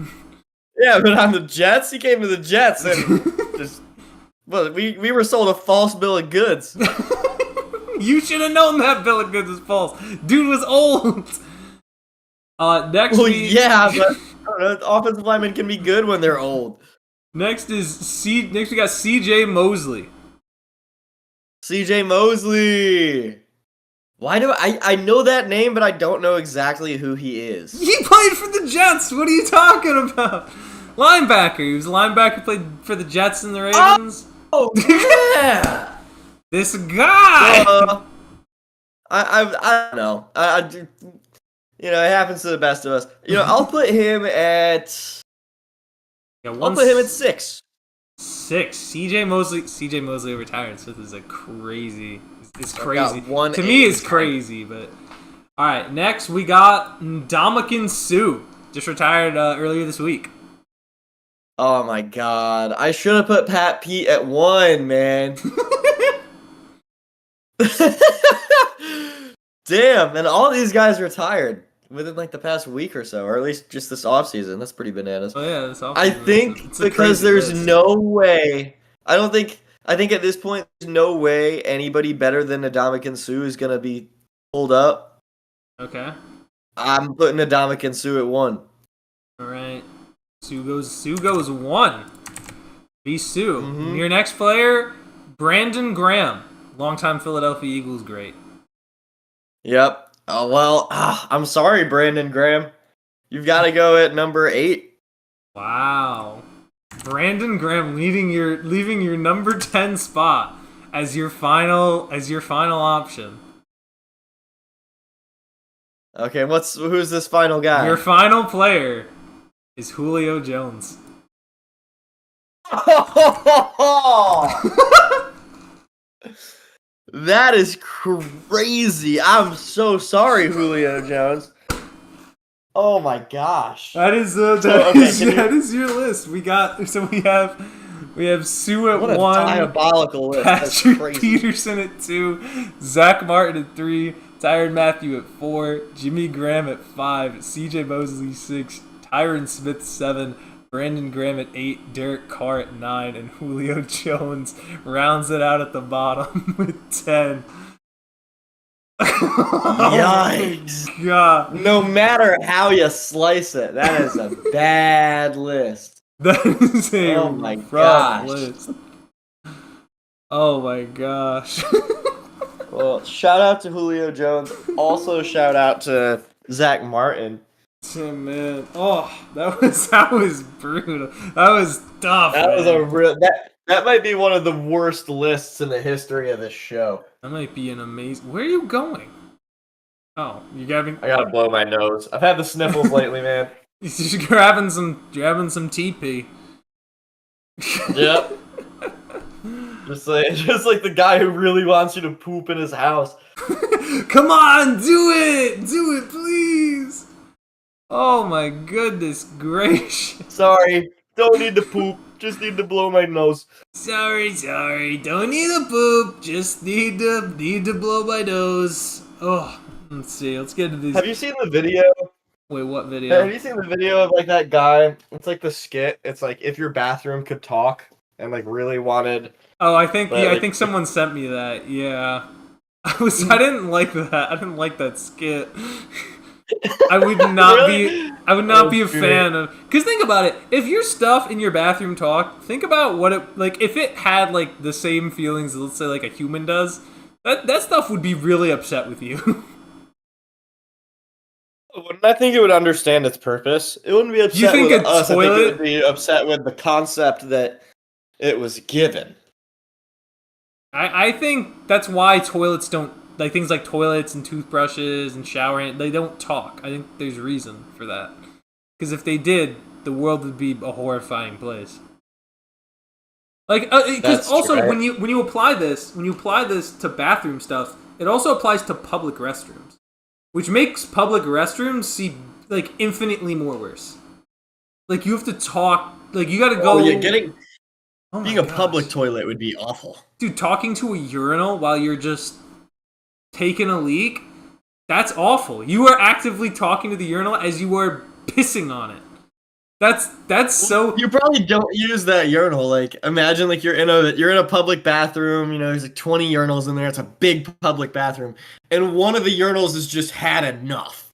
Yeah, but on the Jets, he came to the Jets and we were sold a false bill of goods. You should have known that bill of goods was false. Dude was old. Yeah, but I don't know, offensive linemen can be good when they're old. Next we got C.J. Mosley. C.J. Mosley. Why do I know that name, but I don't know exactly who he is. He played for the Jets. What are you talking about? Linebacker. He was a linebacker, played for the Jets and the Ravens. Oh yeah. This guy. I don't know. It happens to the best of us. I'll put him at. I'll put him at 6. 6. C.J. Mosley retired. So this is a crazy. It's crazy. To me, it's crazy. But all right. Next, we got Ndamukong Suh. Just retired earlier this week. Oh my God! I should have put Pat Pete at 1, man. Damn, and all these guys retired within the past week or so, or at least just this offseason. That's pretty bananas. Oh yeah, this offseason. I think because there's no way. I think at this point there's no way anybody better than Ndamukong Suh is gonna be pulled up. Okay. I'm putting Ndamukong Suh at 1. All right. Sue goes 1. Be Sue. Mm-hmm. Your next player, Brandon Graham, longtime Philadelphia Eagles great. Yep. Oh well, I'm sorry, Brandon Graham. You've got to go at number 8. Wow. Brandon Graham leaving your number 10 spot as your final option. Okay, who's this final guy? Your final player is Julio Jones. That is crazy. I'm so sorry, Julio Jones. Oh my gosh. That is that is your list. We have Sue at 1. What a diabolical list. Patrick Peterson at 2. Zach Martin at 3. Tyrann Mathieu at 4. Jimmy Graham at 5. C.J. Mosley 6. Tyron Smith 7. Brandon Graham at 8, Derek Carr at 9, and Julio Jones rounds it out at the bottom with 10. Yikes. Oh God. No matter how you slice it, that is a bad list. That is a rough list. Oh my gosh. Well, shout out to Julio Jones. Also shout out to Zach Martin. Oh, man. Oh, that was brutal. That was tough. That was that might be one of the worst lists in the history of this show. That might be an amazing. Where are you going? Oh, I gotta blow my nose. I've had the sniffles lately, man. You're grabbing some TP. Yep. just like the guy who really wants you to poop in his house. Come on, do it, please. Oh my goodness gracious. Sorry, don't need to poop. Just need to blow my nose. Sorry, don't need to poop. Just need to blow my nose. Oh, let's see. Let's get into these. Have you seen the video? Wait, what video? Have you seen the video of like that guy? It's like the skit. It's like if your bathroom could talk and like really wanted. Oh, I think someone sent me that. Yeah. I didn't like that. I didn't like that skit. I would not be a fan of. Because think about it. If your stuff in your bathroom talked, think about what it like. If it had like the same feelings, let's say like a human does, that stuff would be really upset with you. Wouldn't I think it would understand its purpose? It wouldn't be upset with us. I think it would be upset with the concept that it was given. I think that's why toilets don't, like things like toilets and toothbrushes and showering, they don't talk. I think there's reason for that. Because if they did, the world would be a horrifying place. Like, because also right. when you apply this to bathroom stuff, it also applies to public restrooms, which makes public restrooms seem like infinitely more worse. Like you have to talk, like you got to go. Oh, yeah, being a public toilet would be awful. Dude, talking to a urinal while you're just taking a leak, that's awful. You are actively talking to the urinal as you are pissing on it. That's so. You probably don't use that urinal. Like, imagine like you're in a public bathroom. You know, there's like 20 urinals in there. It's a big public bathroom, and one of the urinals has just had enough.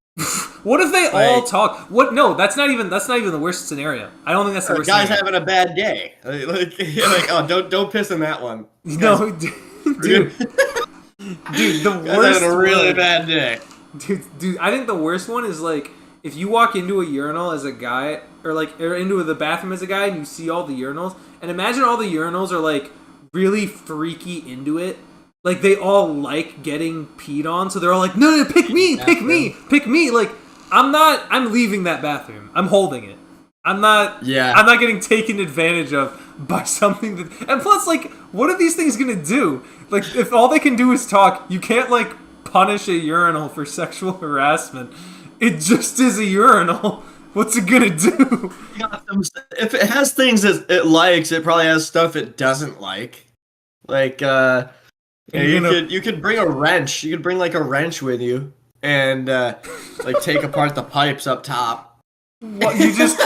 What if they all talk? What? No, that's not even the worst scenario. I don't think that's the worst. Guy's scenario. having a bad day. Like oh, don't piss in that one. No, dude, the worst. Guy's having a really bad day. Dude, I think the worst one is like if you walk into a urinal as a guy, or into the bathroom as a guy, and you see all the urinals, and imagine all the urinals are like really freaky into it. Like, they all like getting peed on, so they're all like, no, pick me! Like, I'm leaving that bathroom. I'm holding it. I'm not getting taken advantage of by something that, and plus, like, what are these things gonna do? Like, if all they can do is talk, you can't, like, punish a urinal for sexual harassment. It just is a urinal. What's it gonna do? If it has things that it likes, it probably has stuff it doesn't like. Like, you could bring a wrench. You could bring like a wrench with you and like take apart the pipes up top. What you just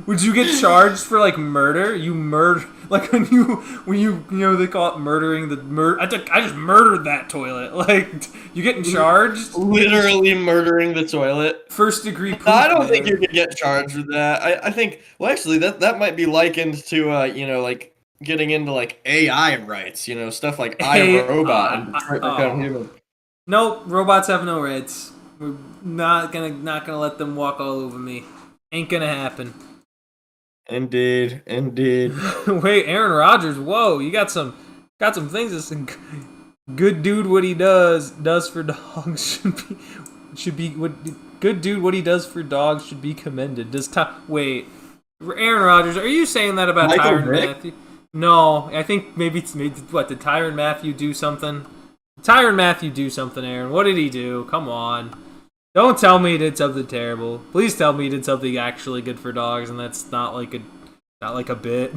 would you get charged for like murder? You murder like when you know they call it murdering the murder. I just murdered that toilet. Like you getting charged? Literally murdering the toilet. First degree. Poop, I don't think you could get charged with that. I think actually that might be likened to like getting into like AI rights, stuff like iRobot and Detroit Become Human. Nope, robots have no rights. We're not gonna let them walk all over me. Ain't gonna happen. Indeed. Wait, Aaron Rodgers. Whoa, you got some things that say, good dude. What he does for dogs should be what good dude. What he does for dogs should be commended. Wait, Aaron Rodgers. Are you saying that about Tyrann Mathieu? No, I think maybe what, did Tyrann Mathieu do something? Tyrann Mathieu do something, Aaron. What did he do? Come on. Don't tell me he did something terrible. Please tell me he did something actually good for dogs, and that's not like a bit.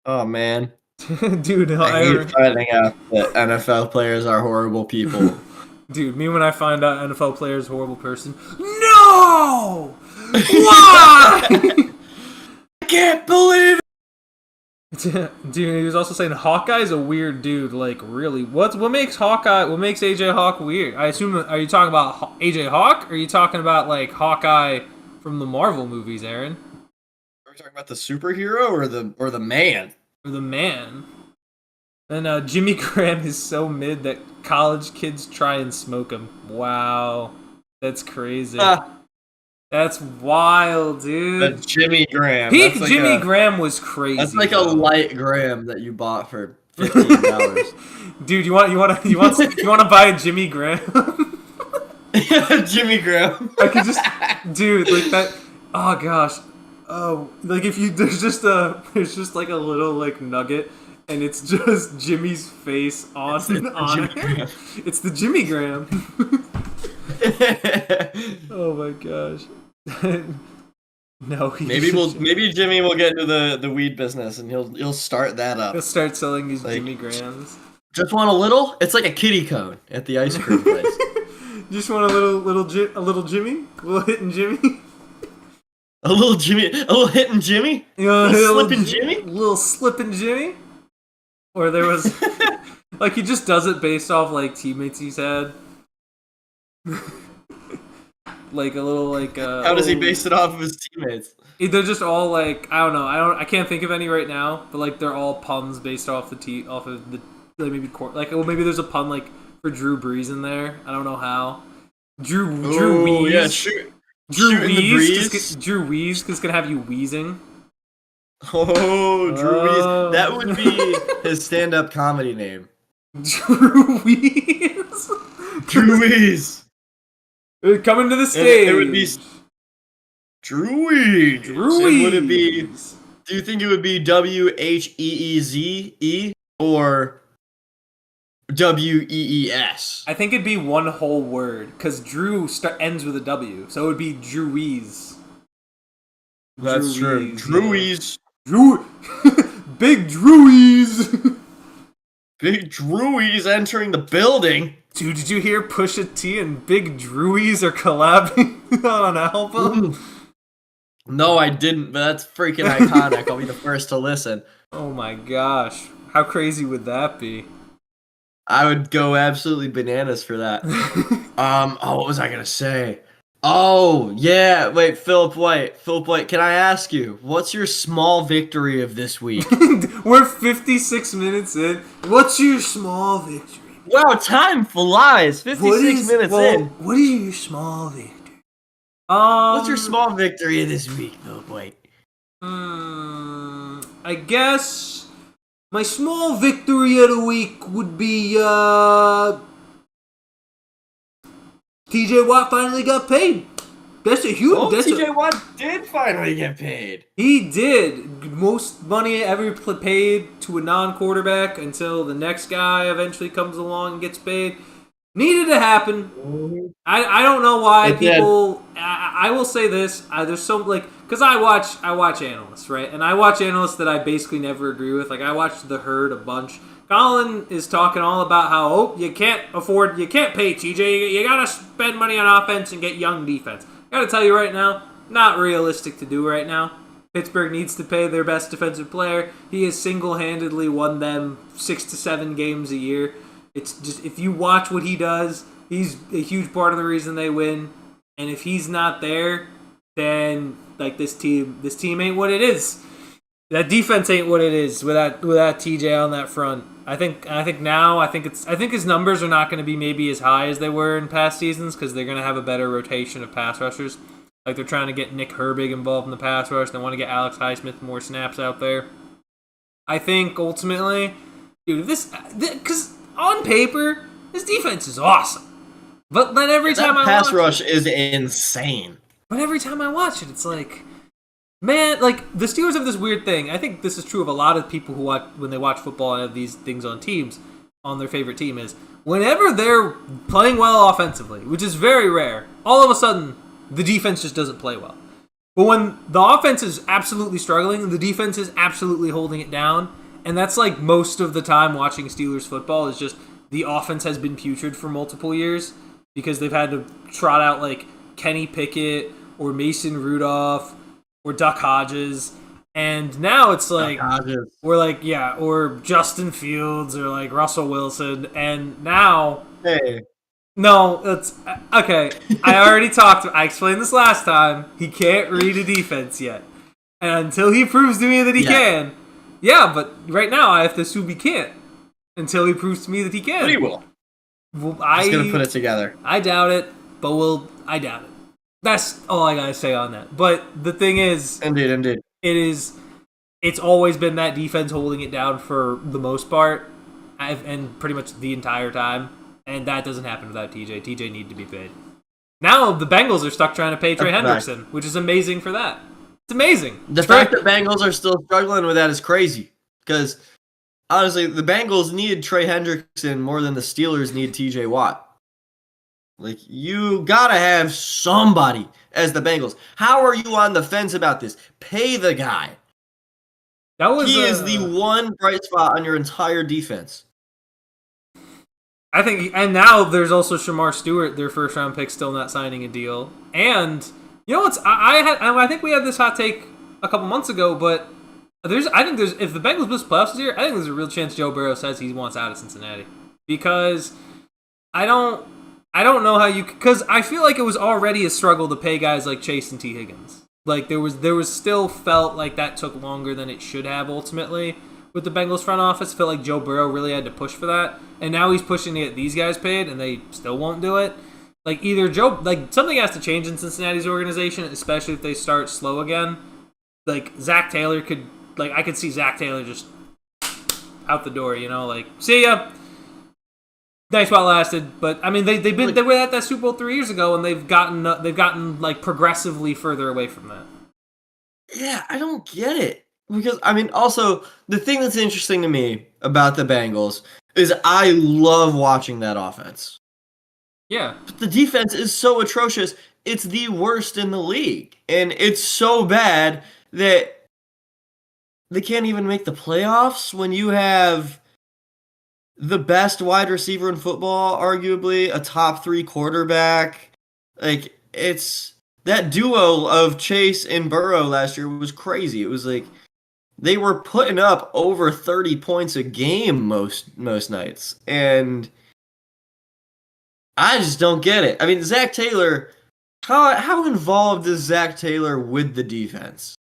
Oh man, dude, I hate finding out that NFL players are horrible people. Dude, me when I find out NFL players are a horrible person. No! Why? I can't believe it. Dude, he was also saying Hawkeye's a weird dude. Like, really, what makes AJ Hawk weird? I assume, are you talking about AJ Hawk, or are you talking about like Hawkeye from the Marvel movies, Aaron? Are we talking about the superhero or the man? Or the man. And Jimmy Graham is so mid that college kids try and smoke him. Wow, that's crazy. That's wild, dude. But Jimmy Graham. Peak Jimmy Graham was crazy. That's like a light Graham that you bought for $15. Dude, you want to buy a Jimmy Graham? Jimmy Graham. I could just, dude, like that. Oh gosh, Oh, like if you there's just like a little like nugget, and it's just Jimmy's face on Jimmy it. Graham. It's the Jimmy Graham. Oh my gosh. No, maybe Jimmy will get into the weed business and he'll start that up. He'll start selling these Like, Jimmy Grahams. Just want a little? It's like a kitty cone at the ice cream place. Just want a little Jimmy, a little hitting Jimmy. A little hitting Jimmy? You know, a little slipping Jimmy? A little slipping Jimmy? Or there was... like, he just does it based off, like, teammates he's had. Like, a little, like... How does he base it off of his teammates? They're just all, like... I don't know. I can't think of any right now, but, like, they're all puns based off of the... Like, maybe... Like, well, maybe there's a pun, like, for Drew Brees in there. I don't know how. Drew Brees. Yeah, sure. Drew Wheeze, because it's going to have you wheezing. Oh, Drew Wheeze. That would be his stand-up comedy name. Drew Wheeze. Drew Wheeze. Coming to the stage. It would be Drew Wheeze. Drew Wheeze. Would it be... Do you think it would be WHEEZE or WEES? I think it'd be one whole word, because Drew ends with a W, so it would be Drewies. That's true. Drewies. Drew. Big Drewies. Big Drewies entering the building. Dude, did you hear Pusha T and Big Drewies are collabing on an album? No, I didn't, but that's freaking iconic. I'll be the first to listen. Oh my gosh. How crazy would that be? I would go absolutely bananas for that. What was I gonna say? Oh, yeah. Wait, Philip White, can I ask you, what's your small victory of this week? We're 56 minutes in. What's your small victory? Wow, time flies. 56 minutes in. What is your small victory? What's your small victory of this week, Philip White? I guess my small victory of the week would be TJ Watt finally got paid. That's a huge... TJ Watt did finally get paid. He did. Most money ever paid to a non-quarterback until the next guy eventually comes along and gets paid. Needed to happen. Mm-hmm. I don't know why people... I will say this. There's some, like... Because I watch analysts, right? And I watch analysts that I basically never agree with. Like, I watch The Herd a bunch. Colin is talking all about how, you can't pay TJ. You gotta spend money on offense and get young defense. I gotta tell you right now, not realistic to do right now. Pittsburgh needs to pay their best defensive player. He has single-handedly won them 6 to 7 games a year. It's just, if you watch what he does, he's a huge part of the reason they win. And if he's not there, then like this team ain't what it is. That defense ain't what it is without TJ on that front. I think his numbers are not going to be maybe as high as they were in past seasons because they're going to have a better rotation of pass rushers. Like they're trying to get Nick Herbig involved in the pass rush. They want to get Alex Highsmith more snaps out there. I think ultimately, dude, because on paper this defense is awesome, but then every time I pass rush is insane. But every time I watch it, it's like, man, like the Steelers have this weird thing. I think this is true of a lot of people who watch when they watch football and have these things on teams, on their favorite team, is whenever they're playing well offensively, which is very rare, all of a sudden the defense just doesn't play well. But when the offense is absolutely struggling, the defense is absolutely holding it down, and that's like most of the time watching Steelers football is just the offense has been putrid for multiple years because they've had to trot out like Kenny Pickett or Mason Rudolph or Duck Hodges, and now it's like we're like or Justin Fields or like Russell Wilson, and now no, that's okay. I explained this last time. He can't read a defense yet, and until he proves to me that he can, but right now I have to assume he can't until he proves to me that he can. But he will. Well, he's gonna put it together. I doubt it, but I doubt it. That's all I gotta say on that. But the thing is, indeed, it's always been that defense holding it down for the most part, and pretty much the entire time. And that doesn't happen without TJ. TJ need to be paid. Now the Bengals are stuck trying to pay Trey Hendrickson, which is amazing for that. It's amazing. The fact that Bengals are still struggling with that is crazy. Because, honestly, the Bengals need Trey Hendrickson more than the Steelers need TJ Watt. Like, you gotta have somebody as the Bengals. How are you on the fence about this? Pay the guy. He is the one bright spot on your entire defense. I think, and now there's also Shamar Stewart, their first round pick, still not signing a deal. And you know what's? I think we had this hot take a couple months ago, but I think if the Bengals miss playoffs this year, I think there's a real chance Joe Burrow says he wants out of Cincinnati because I don't know how because I feel like it was already a struggle to pay guys like Chase and T. Higgins. Like there was still felt like that took longer than it should have ultimately with the Bengals front office. Felt like Joe Burrow really had to push for that, and now he's pushing to get these guys paid, and they still won't do it. Like either something has to change in Cincinnati's organization, especially if they start slow again. Like Zach Taylor I could see Zach Taylor just out the door, like see ya. Nice while it lasted, but I mean they were at that Super Bowl 3 years ago, and they've gotten like progressively further away from that. Yeah, I don't get it because I mean also the thing that's interesting to me about the Bengals is I love watching that offense. Yeah, but the defense is so atrocious; it's the worst in the league, and it's so bad that they can't even make the playoffs when you have the best wide receiver in football, arguably a top 3 quarterback. Like it's that duo of Chase and Burrow last year was crazy. It was like they were putting up over 30 points a game most nights, and I just don't get it. I mean, Zach Taylor, how involved is Zach Taylor with the defense?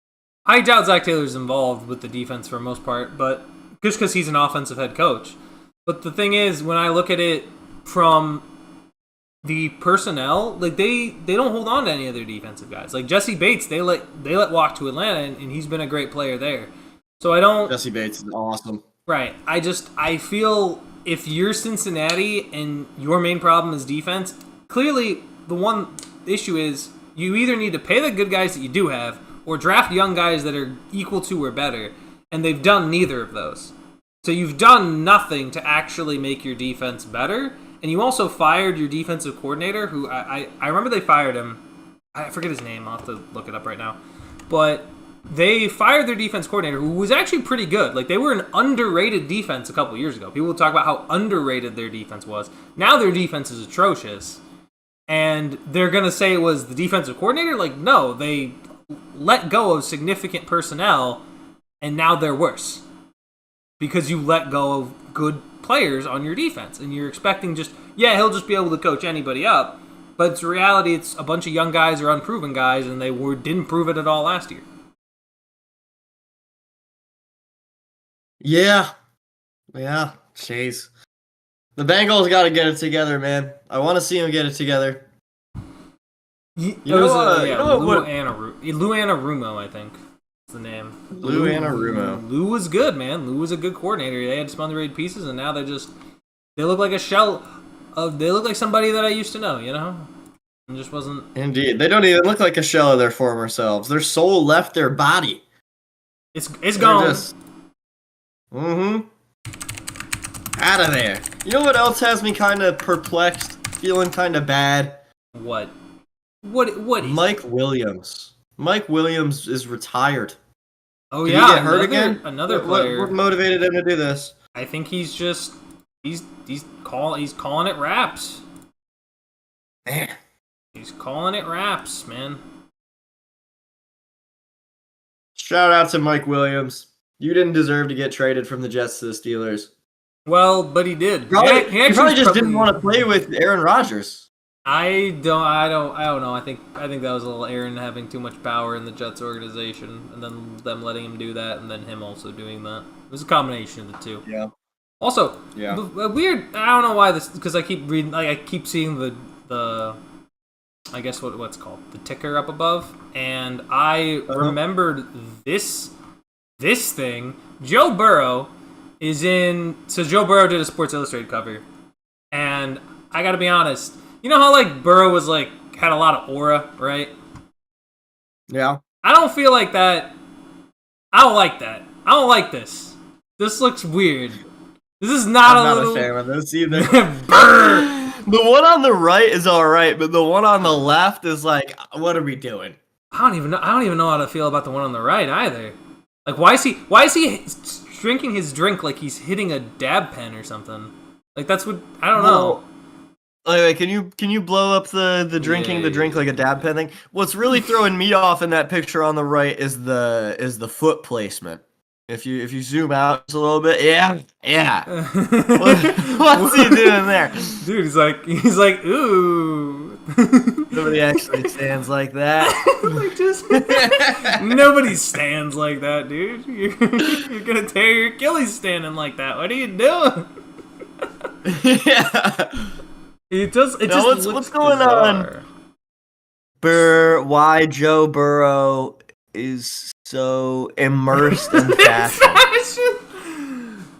I doubt Zach Taylor's involved with the defense for the most part, but just because he's an offensive head coach. But the thing is, when I look at it from the personnel, like they don't hold on to any of their defensive guys. Like Jesse Bates, they let walk to Atlanta, and he's been a great player there. So I don't. Jesse Bates is awesome. Right. I feel if you're Cincinnati and your main problem is defense, clearly the one issue is you either need to pay the good guys that you do have, or draft young guys that are equal to or better, and they've done neither of those. So you've done nothing to actually make your defense better, and you also fired your defensive coordinator, who I remember they fired him. I forget his name. I'll have to look it up right now. But they fired their defense coordinator, who was actually pretty good. Like, they were an underrated defense a couple years ago. People would talk about how underrated their defense was. Now their defense is atrocious, and they're going to say it was the defensive coordinator? Like, no, they let go of significant personnel, and now they're worse. Because you let go of good players on your defense, and you're expecting he'll just be able to coach anybody up, but it's reality. It's a bunch of young guys or unproven guys, and they didn't prove it at all last year. Yeah, jeez. The Bengals got to get it together, man. I want to see them get it together. Lou Anarumo, I think. The name Lou Anarumo. Lou was good, man. Lou was a good coordinator. They had some underrated pieces, and now they look like a shell of. They look like somebody that I used to know. It just wasn't. Indeed, they don't even look like a shell of their former selves. Their soul left their body. It's gone. Out of there. You know what else has me kind of perplexed, feeling kind of bad? What? What? Mike Williams. Mike Williams is retired. Oh, Did yeah, he get hurt again? Another player. What motivated him to do this? I think he's calling it wraps. Man. He's calling it wraps, man. Shout out to Mike Williams. You didn't deserve to get traded from the Jets to the Steelers. Well, but he did. He probably just didn't want to play with Aaron Rodgers. I don't know. I think that was a little Aaron having too much power in the Jets organization, and then them letting him do that, and then him also doing that. It was a combination of the two. Yeah. Also, weird. I don't know why this, because I keep reading. Like, I keep seeing the I guess what's called the ticker up above, and I remembered this thing. Joe Burrow is in. So Joe Burrow did a Sports Illustrated cover, and I got to be honest. You know how, like, Burrow was, like, had a lot of aura, right? Yeah. I don't feel like that. I don't like that. I don't like this. This looks weird. This is not I'm a not little. a fan of this either. Brr. The one on the right is all right, but the one on the left is like, what are we doing? I don't even know. I don't even know how to feel about the one on the right either. Like, why is he drinking his drink like he's hitting a dab pen or something? Like that's what I don't know. Wait, can you blow up the drinking the drink like a dab pen thing? What's really throwing me off in that picture on the right is the foot placement. If you zoom out just a little bit, yeah. What's he doing there? Dude, he's like, ooh. Nobody actually stands like that. Nobody stands like that, dude. You're gonna tear your Achilles standing like that. What are you doing? Yeah. What's going on? Why Joe Burrow is so immersed in fashion.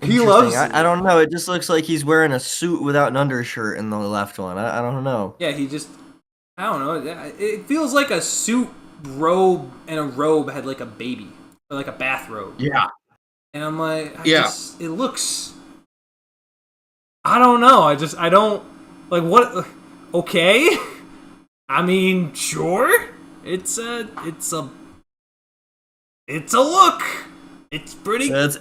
He loves it. I don't know. It just looks like he's wearing a suit without an undershirt in the left one. I don't know. Yeah, I don't know. It feels like a suit, robe, and a robe had like a baby. Or like a bathrobe. Yeah. And I'm like, it looks... I don't know. I don't... Like, what... Okay? I mean, sure. It's a look. It's pretty... This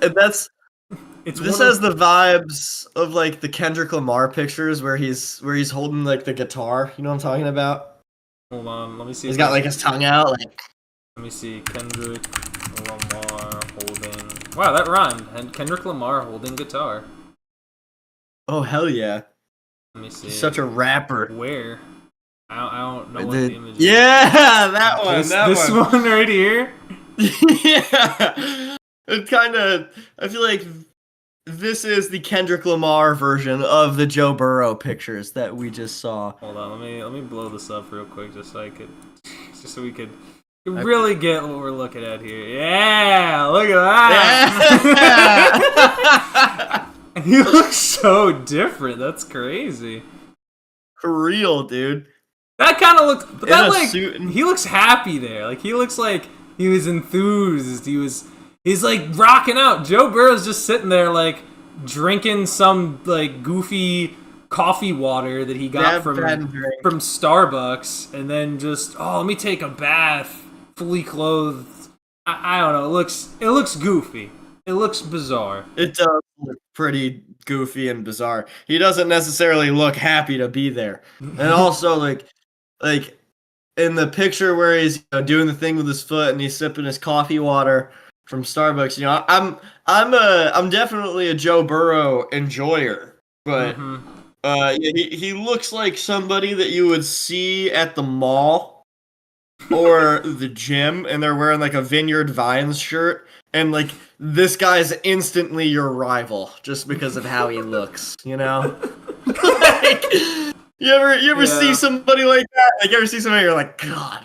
has the vibes of like the Kendrick Lamar pictures where he's holding like the guitar. You know what I'm talking about? Hold on, let me see. He's got like his tongue out. Like, let me see. Kendrick Lamar holding. Wow, that rhymed. And Kendrick Lamar holding guitar. oh hell yeah! Let me see. He's such a rapper. Where? I don't know what the image is. Yeah, that one. This one right here. Yeah, it kind of. I feel like this is the Kendrick Lamar version of the Joe Burrow pictures that we just saw. Hold on, let me blow this up real quick just so we could really get what we're looking at here. Yeah, look at that. Yeah. He looks so different. That's crazy. For real, dude. That kind of looks, but that like suit he looks happy there. Like he looks like he was enthused. He's like rocking out. Joe Burrow's just sitting there like drinking some like goofy coffee water that he got from Starbucks, and then just let me take a bath, fully clothed. I don't know. It looks goofy. It looks bizarre. It does look pretty goofy and bizarre. He doesn't necessarily look happy to be there, and also like in the picture where he's doing the thing with his foot and he's sipping his coffee water from Starbucks. You know, I'm definitely a Joe Burrow enjoyer, but he looks like somebody that you would see at the mall or the gym, and they're wearing like a Vineyard Vines shirt, and like this guy's instantly your rival just because of how he looks. You know, like, you ever see somebody like that? Like you ever see somebody you're like, God,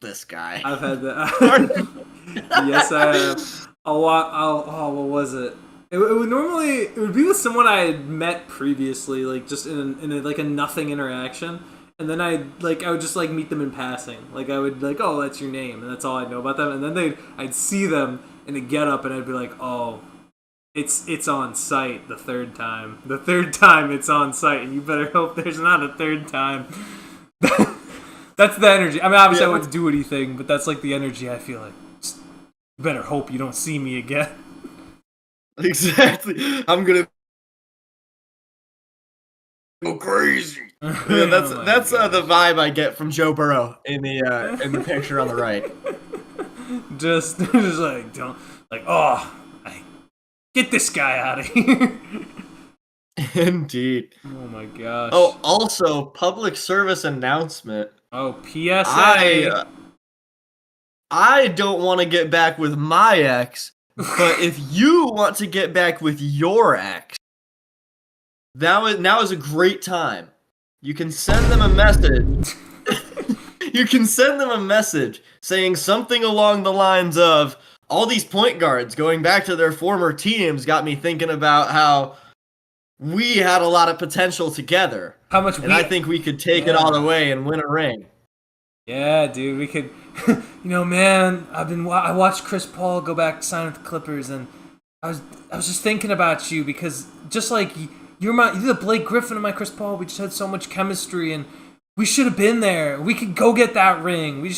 this guy. I've had that. Yes, I have. What was it? It would be with someone I had met previously, like just in a nothing interaction, and then I would just like meet them in passing. Like I would like, oh, that's your name, and that's all I know about them. And then I'd see them in a getup, and I'd be like, oh, it's on site the third time. The third time it's on site, and you better hope there's not a third time. That's the energy. I mean, obviously I wouldn't do anything, but that's like the energy I feel like. Just better hope you don't see me again. Exactly. I'm gonna go crazy. Yeah, that's the vibe I get from Joe Burrow in the picture on the right. just like get this guy out of here. Indeed. Oh my gosh. Oh, also public service announcement. Oh, PSA. I don't want to get back with my ex, but if you want to get back with your ex, now is a great time. You can send them a message. You can send them a message saying something along the lines of, all these point guards going back to their former teams got me thinking about how we had a lot of potential together. I think we could take it all the way and win a ring. Yeah, dude, we could. Man, I watched Chris Paul go back to sign with the Clippers, and I was just thinking about you because just like you're the Blake Griffin of my Chris Paul. We just had so much chemistry, and we should have been there. We could go get that ring. We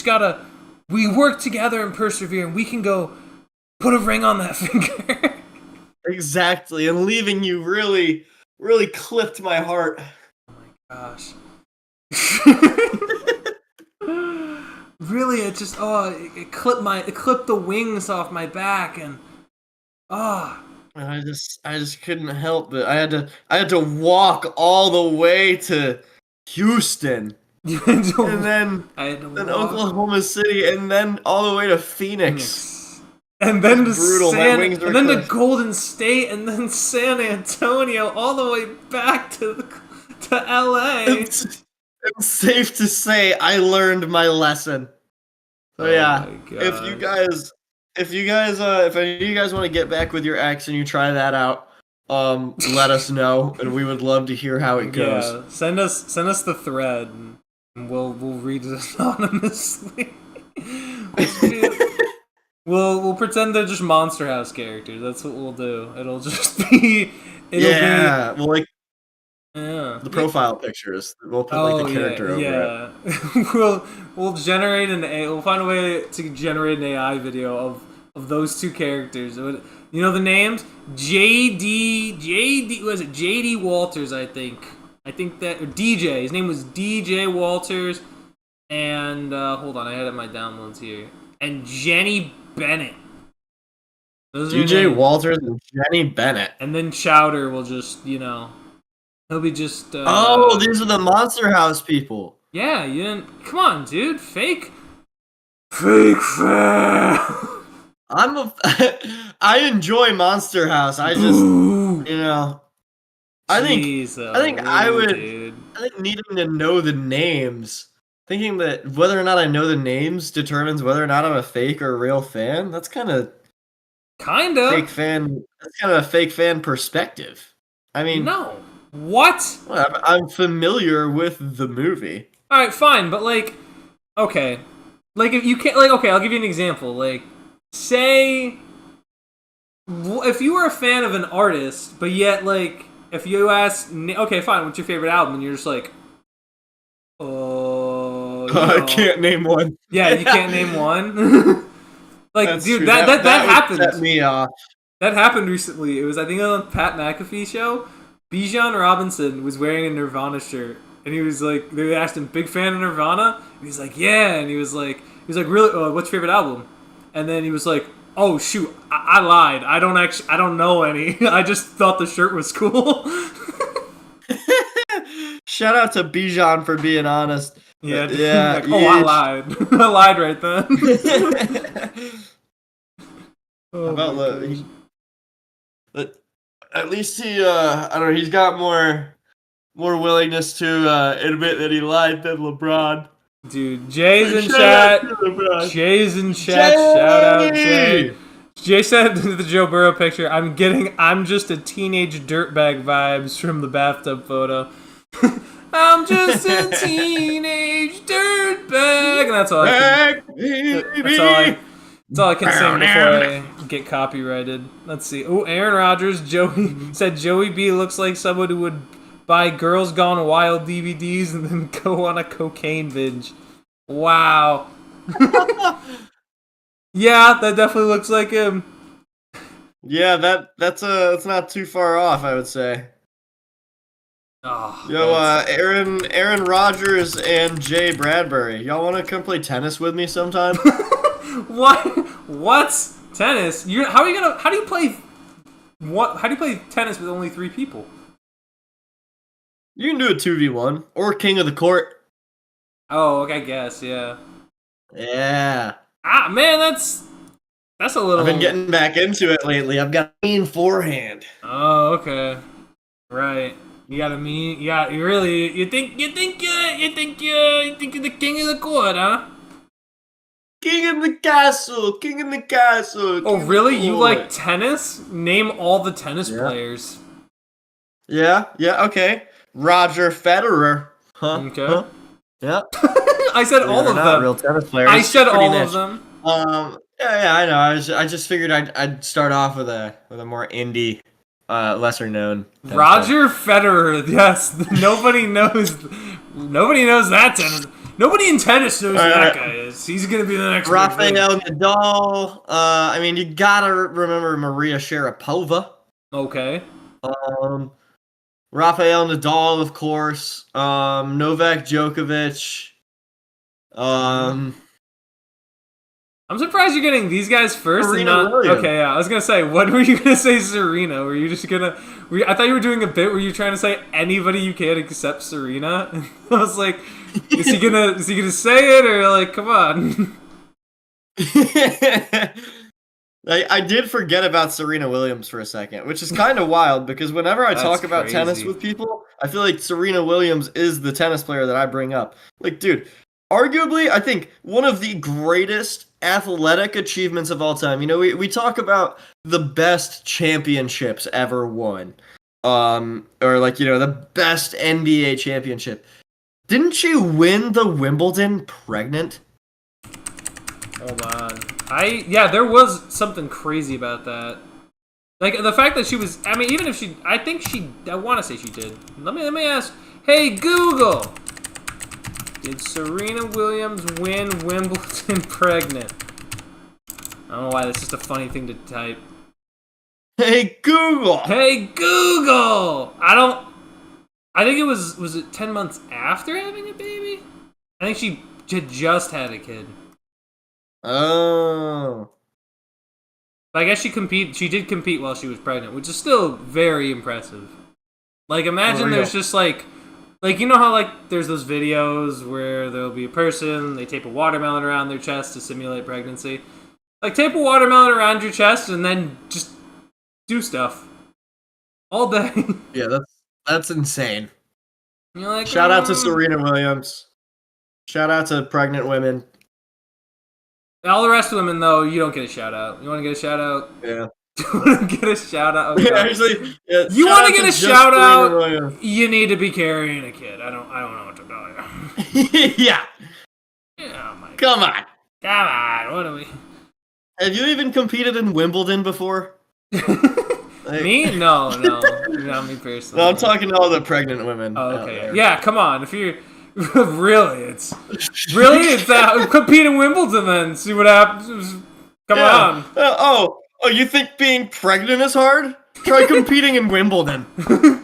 work together and persevere, and we can go put a ring on that finger. Exactly, and leaving you really, really clipped my heart. Gosh. Really, it clipped the wings off my back, and I just couldn't help it. I had to walk all the way to Houston, and then Oklahoma City, and then all the way to Phoenix. And then to brutal. and then to Golden State, and then San Antonio, all the way back to LA. It's safe to say I learned my lesson. So yeah, if any of you guys want to get back with your ex and you try that out, let us know, and we would love to hear how it goes. Yeah, send us the thread, and we'll read it anonymously. We'll pretend they're just Monster House characters. That's what we'll do. It'll just be. The profile pictures. We'll put the character over it. We'll generate we'll find a way to generate an AI video of those two characters. You know the names? JD was it JD Walters, I think. I think that or DJ. His name was DJ Walters, and hold on, I had it in my downloads here. And Jenny Bennett. DJ Walters and Jenny Bennett. And then Chowder will just, he'll be just. These are the Monster House people. Yeah, you didn't. Come on, dude. Fake fan. I enjoy Monster House. I just, I think I would. Dude. I think needing to know the names, thinking that whether or not I know the names determines whether or not I'm a fake or a real fan. That's kind of fake fan. That's kind of a fake fan perspective. I mean, no. What? I'm familiar with the movie. All right, fine, but okay, if you can't, okay, I'll give you an example. Say, if you were a fan of an artist, but yet, if you ask, okay, fine, what's your favorite album, and you're just I can't name one. Yeah, you can't name one. Dude, that happened. Set me off. That happened recently. It was, I think, on the Pat McAfee show. Bijan Robinson was wearing a Nirvana shirt, and he was they asked him, "Big fan of Nirvana?" And he's like, "Yeah," and he was like, "Really? What's your favorite album?" And then he was like, "Oh shoot, I lied. I don't know any. I just thought the shirt was cool." Shout out to Bijan for being honest. Yeah. I lied. I lied right then. How about at least he, I don't know, he's got more willingness to admit that he lied than LeBron. Dude, Jay's in chat. Jay's in chat. Shout out, Jay. Jay said the Joe Burrow picture, I'm just a teenage dirtbag vibes from the bathtub photo. I'm just a teenage dirtbag. And that's all I can. That's all I can sing before I get copyrighted. Let's see. Oh, Aaron Rodgers, said Joey B looks like someone who would buy Girls Gone Wild DVDs and then go on a cocaine binge. Wow. Yeah, that definitely looks like him. Yeah, that's not too far off, I would say. Oh, Aaron Rodgers and Jay Bradbury. Y'all want to come play tennis with me sometime? What? Tennis? How do you play tennis with only 3 people? You can do a 2v1 or King of the Court. Oh, okay, I guess, yeah. Yeah. Man, that's a little. I've been getting back into it lately. I've got a mean forehand. Oh, okay. Right. You got a mean. Yeah, you think you're the king of the court, huh? King in the castle. Oh, really? You like tennis? Name all the tennis players. Yeah, okay. Roger Federer. Okay. Huh? Yeah. I said Believe all it or of not, them. real tennis players. I said Pretty all niche. of them. Yeah, I know. I just figured I'd start off with a more indie, lesser known tennis player. Roger Federer. Yes, nobody knows that tennis. Nobody in tennis knows who that guy is. He's gonna be the next big thing. Rafael Nadal. I mean, you gotta remember Maria Sharapova. Okay. Rafael Nadal, of course. Novak Djokovic. I'm surprised you're getting these guys first and Serena not. Williams. Okay, yeah. I was gonna say, what were you gonna say, Serena? Were you just gonna? I thought you were doing a bit where you trying to say anybody you can except Serena. And I was like, is he gonna say it or like, come on? I did forget about Serena Williams for a second, which is kind of wild because whenever I talk about crazy. tennis with people, I feel like Serena Williams is the tennis player that I bring up. Like, dude, arguably, I think one of the greatest athletic achievements of all time. You know, we talk about the best championships ever won. Or like, you know, the best NBA championship. Didn't she win the Wimbledon pregnant? Hold on. There was something crazy about that. Like the fact that she was. I mean, even if she, I want to say she did. Let me ask. Hey Google, did Serena Williams win Wimbledon pregnant? I don't know why that's just a funny thing to type. Hey Google. Hey Google. I think it was it 10 months after having a baby? I think she had just had a kid. Oh. But I guess she did compete while she was pregnant, which is still very impressive. Like, imagine there's just like, you know how, like, there's those videos where there'll be a person, they tape a watermelon around their chest to simulate pregnancy. Like, tape a watermelon around your chest and then just do stuff. All day. Yeah, that's insane. You're like, Shout out to Serena Williams. Shout out to pregnant women. All the rest of women, though, you don't get a shout out. You want to get a shout out? Yeah. You want to get a shout out? Yeah, actually, yeah, you want to get a shout out? Williams. You need to be carrying a kid. I don't know what to tell you. Yeah. Oh my Come on. Come on. What are we? Have you even competed in Wimbledon before? Me? No, not me personally. No, I'm talking to all the pregnant women. Oh, okay. Yeah, come on. If you're it's that compete in Wimbledon then. See what happens. Come on. Oh, you think being pregnant is hard? Try competing in Wimbledon.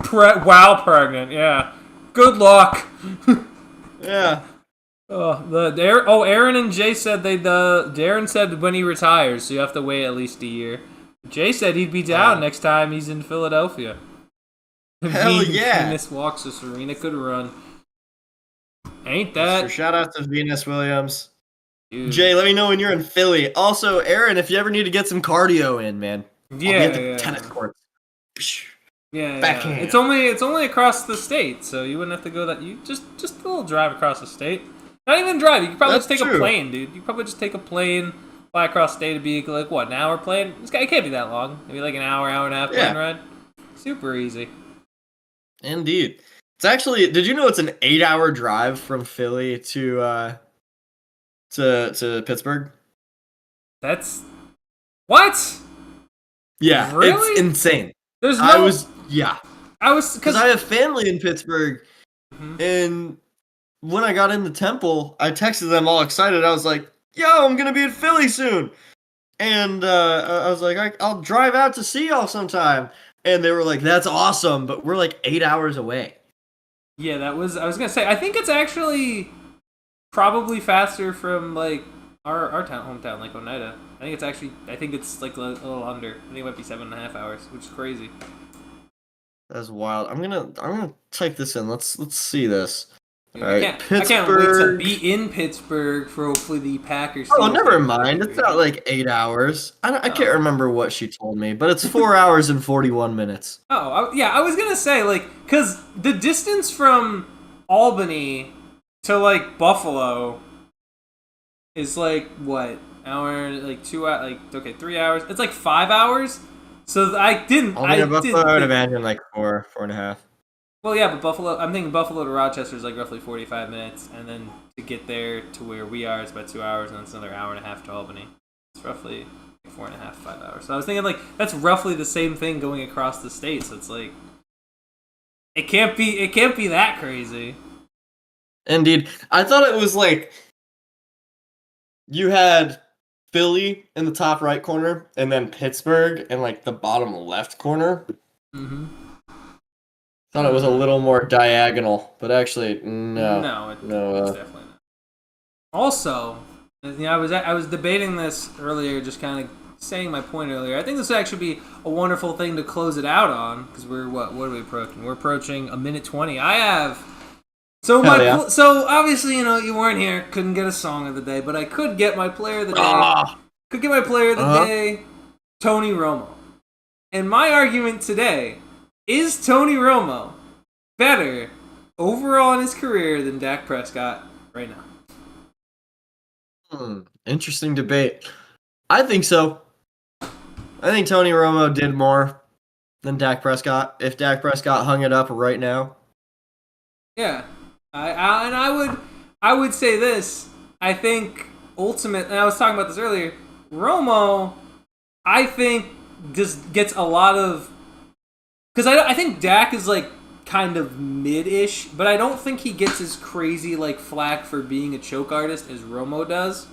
While pregnant, yeah. Good luck. Yeah. Aaron and Jay said Darren said when he retires, so you have to wait at least a year. Jay said he'd be down next time he's in Philadelphia. Hell yeah. Venus walks so Serena could run. Ain't that? So shout out to Venus Williams. Dude. Jay, let me know when you're in Philly. Also, Aaron, if you ever need to get some cardio in, man. Yeah, I'll be at the tennis courts. Yeah, Backhand. It's only across the state, so you wouldn't have to go that. You just a little drive across the state. Not even drive. You could probably just take a plane, dude. You could probably just take a plane, fly across the state. It'd be like what, an hour plane? It can't be that long. Maybe like an hour and a half plane ride. Super easy. Indeed. It's actually. Did you know it's an 8-hour drive from Philly to Pittsburgh? That's what? Yeah, really? It's insane. There's no. I was because I have family in Pittsburgh, and when I got into Temple, I texted them all excited. I was like, "Yo, I'm gonna be in Philly soon," and I was like, "I'll drive out to see y'all sometime." And they were like, "That's awesome," but we're like 8 hours away. Yeah, I was gonna say. I think it's actually probably faster from like our hometown, like Oneida. I think it's like a little under. I think it might be 7.5 hours, which is crazy. That's wild. I'm gonna type this in. Let's see this. All right, I can't wait to be in Pittsburgh for hopefully the Packers. Oh, never mind. It's not like 8 hours. I can't remember what she told me, but it's 4 hours and 41 minutes. Oh, I was gonna say like, cause the distance from Albany to like Buffalo is like what hour, like 2 hours, like okay, 3 hours. It's like 5 hours. So I would imagine like 4.5. Well, yeah, but Buffalo. I'm thinking Buffalo to Rochester is like roughly 45 minutes, and then to get there to where we are is about 2 hours, and then it's another hour and a half to Albany. It's roughly 4.5, 5 hours. So I was thinking like that's roughly the same thing going across the state. So it's like it can't be that crazy. Indeed. I thought it was like you had Philly in the top right corner, and then Pittsburgh in like the bottom left corner. Mm-hmm. Thought it was a little more diagonal, but actually, No, it's no. definitely not. Also, I was debating this earlier, just kind of saying my point earlier. I think this would actually be a wonderful thing to close it out on because we're what are we approaching? We're approaching a minute 20. I have so obviously you weren't here, couldn't get a song of the day, but I could get my player of the day. Could get my player of the day, Tony Romo. And my argument today is Tony Romo better overall in his career than Dak Prescott right now? Interesting debate. I think so. I think Tony Romo did more than Dak Prescott. If Dak Prescott hung it up right now. Yeah. I would say this. I think and I was talking about this earlier, Romo, I think just gets a lot of, because I think Dak is like kind of mid-ish, but I don't think he gets as crazy like flack for being a choke artist as Romo does.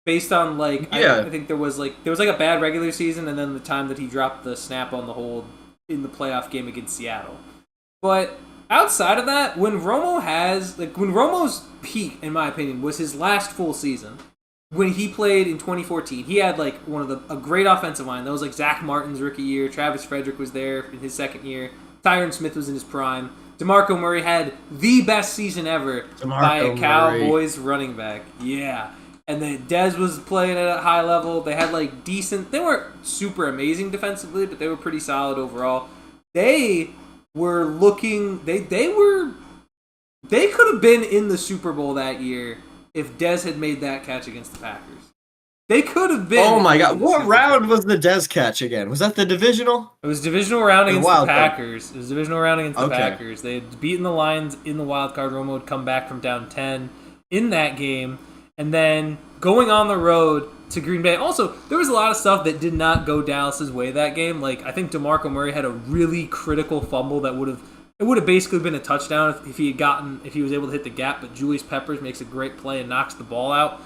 Based on like, I think there was like a bad regular season, and then the time that he dropped the snap on the hold in the playoff game against Seattle. But outside of that, when Romo's peak, in my opinion, was his last full season. When he played in 2014, he had like a great offensive line. That was like Zach Martin's rookie year. Travis Frederick was there in his second year. Tyron Smith was in his prime. DeMarco Murray had the best season ever by a Cowboys running back. Yeah. And then Dez was playing at a high level. They had like they weren't super amazing defensively, but they were pretty solid overall. They were looking, they could have been in the Super Bowl that year if Dez had made that catch against the Packers. They could have been. Oh my God. What round was the Dez catch again? Was that the divisional? It was divisional round against the Packers. It was divisional round against the Packers. They had beaten the Lions in the wild card. Romo would come back from down 10 in that game. And then going on the road to Green Bay. Also, there was a lot of stuff that did not go Dallas's way that game. Like, I think DeMarco Murray had a really critical fumble that would have basically been a touchdown if he was able to hit the gap. But Julius Peppers makes a great play and knocks the ball out,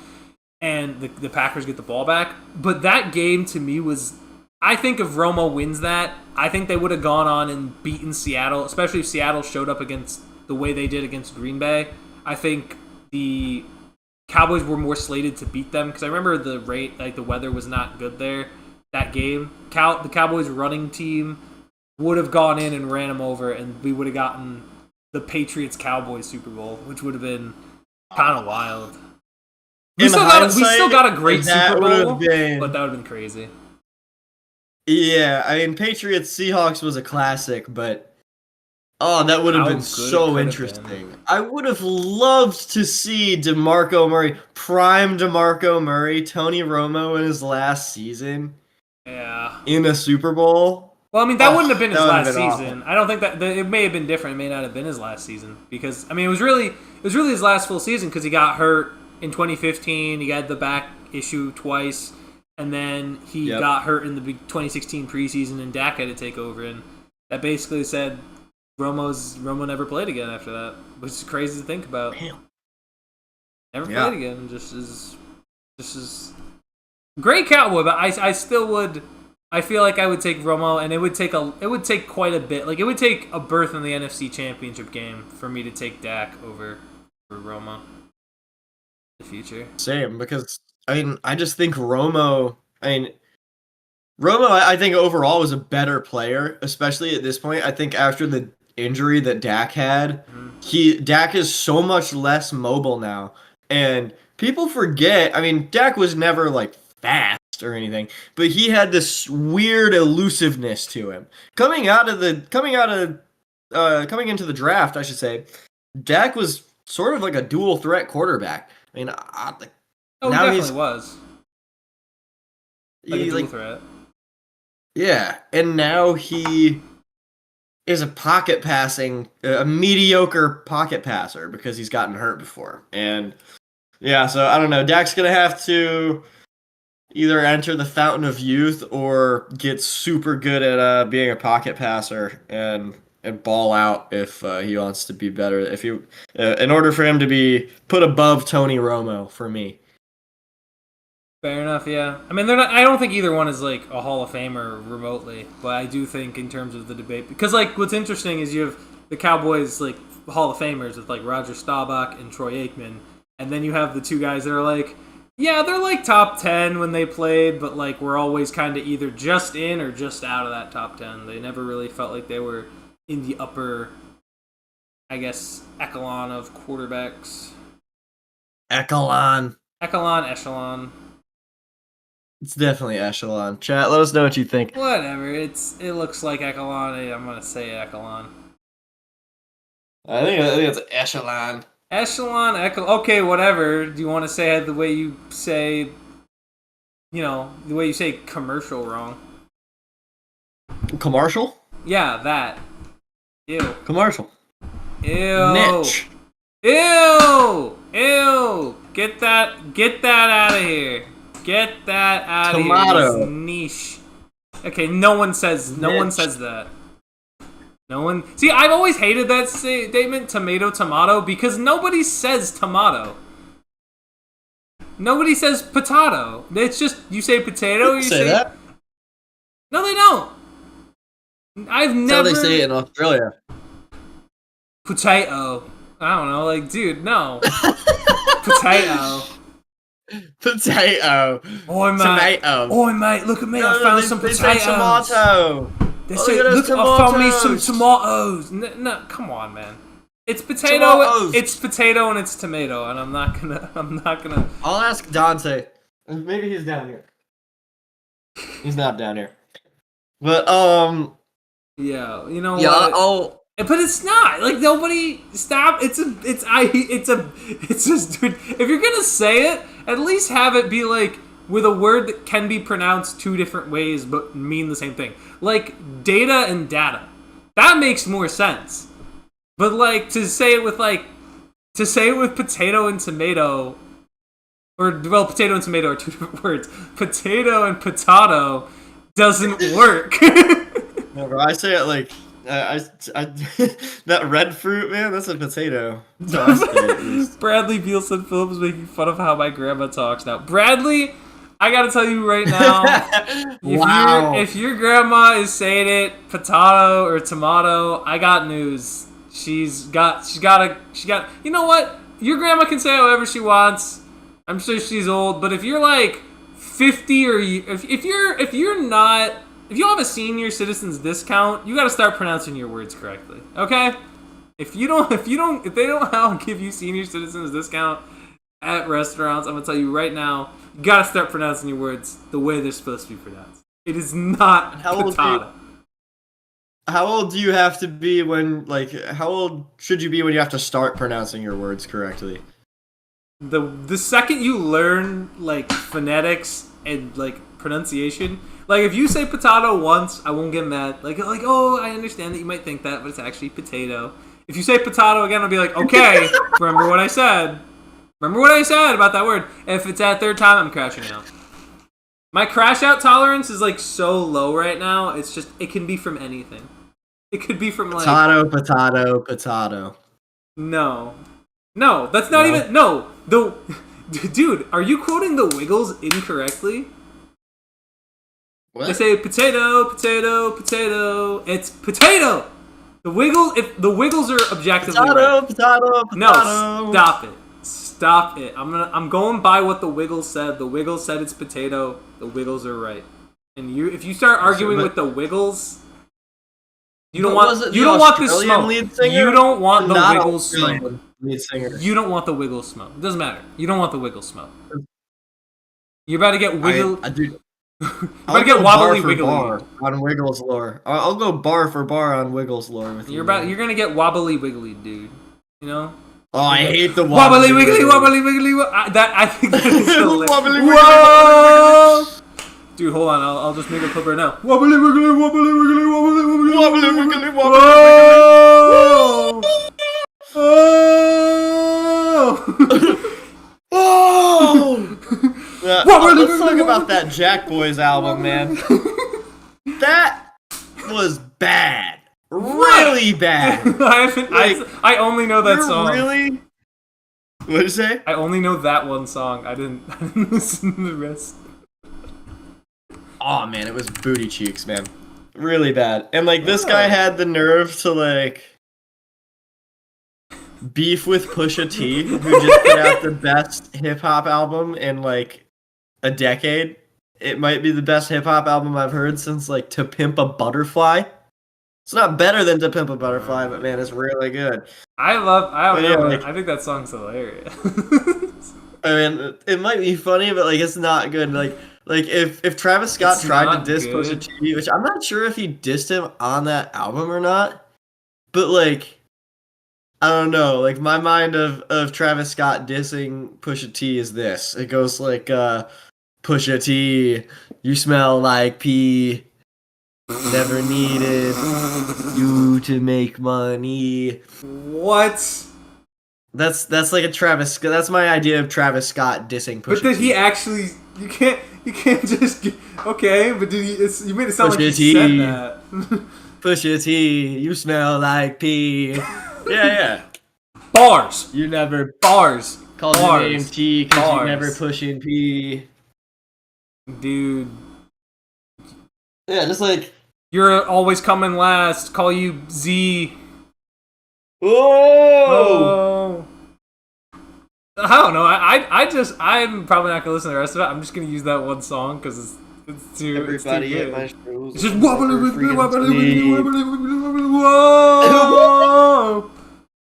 and the Packers get the ball back. But that game to me was, I think if Romo wins that, I think they would have gone on and beaten Seattle, especially if Seattle showed up against the way they did against Green Bay. I think the Cowboys were more slated to beat them because I remember the weather was not good there that game. The Cowboys running team would have gone in and ran them over, and we would have gotten the Patriots-Cowboys Super Bowl, which would have been kind of wild. We still got a great Super Bowl, but that would have been crazy. Yeah, I mean, Patriots-Seahawks was a classic, but that would have been so interesting. I would have loved to see DeMarco Murray, prime DeMarco Murray, Tony Romo in his last season. Yeah. In a Super Bowl. Well, I mean, that wouldn't have been his last season. Awful. I don't think that it may have been different. It may not have been his last season because I mean, it was really his last full season because he got hurt in 2015. He got the back issue twice, and then he got hurt in the 2016 preseason, and Dak had to take over, and that basically said Romo never played again after that, which is crazy to think about. Damn. Never played again. Just as great Cowboy, but I still would. I feel like I would take Romo, and it would take quite a bit. Like it would take a berth in the NFC Championship game for me to take Dak over Romo. In the future. Same, because I mean, I just think Romo. I think overall was a better player, especially at this point. I think after the injury that Dak had, Dak is so much less mobile now, and people forget. I mean, Dak was never like fast or anything, but he had this weird elusiveness to him. Coming into the draft, I should say, Dak was sort of like a dual threat quarterback. I mean, he definitely was. Like a dual threat. Yeah, and now he is a mediocre pocket passer because he's gotten hurt before. And yeah, so I don't know. Dak's gonna have to either enter the fountain of youth or get super good at being a pocket passer and ball out if he wants to be better. If you, in order for him to be put above Tony Romo for me. Fair enough, yeah. I mean, they're not. I don't think either one is like a Hall of Famer remotely, but I do think in terms of the debate, because like what's interesting is you have the Cowboys like Hall of Famers with like Roger Staubach and Troy Aikman, and then you have the two guys that are like, yeah, they're like top 10 when they played, but like we're always kind of either just in or just out of that top 10. They never really felt like they were in the upper, I guess, echelon of quarterbacks. Echelon. Echelon. It's definitely echelon. Chat, let us know what you think. Whatever. It looks like echelon. I'm gonna say echelon. I think it's echelon. Okay, whatever. Do you want to say it the way you say, the way you say commercial wrong? Commercial? Yeah, that. Ew. Commercial. Ew. Niche. Ew. Get that out of here. Get that out of here. Tomato. Niche. Okay, no one says that. No one. See, I've always hated that statement, tomato, because nobody says tomato. Nobody says potato. It's just you say potato. You say that. No, they don't. I've never. That's how they say it in Australia. Potato. I don't know, like, dude, no. Potato. Potato. Oi, mate. Tomato. Oi, mate, look at me. I found some potatoes. They say tomato. They say, look, I found me some tomatoes. No, come on, man. It's potato. Tomatoes. It's potato and it's tomato, and I'm not gonna. I'll ask Dante. Maybe he's down here. He's not down here. But Yeah, you know yeah, what? But it's not like nobody stop. It's just, dude. If you're gonna say it, at least have it be like with a word that can be pronounced two different ways but mean the same thing. Like data and data. That makes more sense. But like to say it with potato and tomato, potato and tomato are two different words. Potato and potato doesn't work. No, bro, I say it like that red fruit, man. That's a potato. So I say it, at least. Bradley Bielson Phillips making fun of how my grandma talks now. Bradley, I gotta tell you right now, if your grandma is saying it potato or tomato, I got news. She's got. You know what? Your grandma can say however she wants. I'm sure she's old, but if you're like 50 or if you have a senior citizens discount, you got to start pronouncing your words correctly. Okay? If they don't give you senior citizens discount at restaurants, I'm gonna tell you right now, you got to start pronouncing your words the way they're supposed to be pronounced. It is not potato. How old do you have to be how old should you be when you have to start pronouncing your words correctly? The second you learn like phonetics and like pronunciation, like if you say potato once, I won't get mad. Like oh, I understand that you might think that, but it's actually potato. If you say potato again, I'll be like, okay, remember what I said. Remember what I said about that word. If it's that third time, I'm crashing out. My crash out tolerance is like so low right now. It's just it can be from anything. It could be from like potato. No, that's not even no. Dude, are you quoting the Wiggles incorrectly? What? They say potato. It's potato. The Wiggles are objectively potato. No, stop it. I'm going by what the Wiggles said. The Wiggles said it's potato. The Wiggles are right. And if you start arguing with the Wiggles, you don't want the smoke. You don't want the Wiggles smoke. Lead singer. You don't want the Wiggles smoke. It doesn't matter. You don't want the Wiggles smoke. You're about to get wiggle. Dude, you're about to get wobbly wiggly on Wiggles lore. I'll go bar for bar on Wiggles lore with you. You're gonna get wobbly wiggly, dude. You know. Oh, I hate the wobbly wiggly. I think that is hilarious. Wobbly wiggly. Whoa! Dude, hold on. I'll just make a clip right now. Wobbly wiggly, wobbly wiggly, wobbly wiggly, Wobbly wiggly, wobbly oh! Oh! Yeah, let's talk about that Jack Boys album, man. That was bad. Really bad. I only know that song. Really? What'd you say? I only know that one song. I didn't listen to the rest. Oh man, it was booty cheeks, man. Really bad. And like this guy had the nerve to like beef with Pusha T, who just put out the best hip hop album in like a decade. It might be the best hip hop album I've heard since like To Pimp a Butterfly. It's not better than To Pimp a Butterfly, but man, it's really good. I think that song's hilarious. I mean, it might be funny, but like it's not good. Like if Travis Scott tried to diss Pusha T, which I'm not sure if he dissed him on that album or not, but like I don't know. Like my mind of Travis Scott dissing Pusha T is this. It goes like Pusha T, you smell like pee. Never needed you to make money. What? That's like a Travis. That's my idea of Travis Scott dissing Pusha T. But did he actually? You can't just. Okay, but did he? You made it sound Pusha like T. he said that. Pusha T, you smell like pee. Yeah. Bars. You never Bars. called your name T because you never pushing P. Dude. Yeah, just like you're always coming last. Call you Z. Oh. I don't know. I'm probably not gonna listen to the rest of it. I'm just gonna use that one song because it's too. Everybody it's too at my shows. It's just wobbly wiggly wobbly wiggly wobbly wiggly wobbly. Whoa!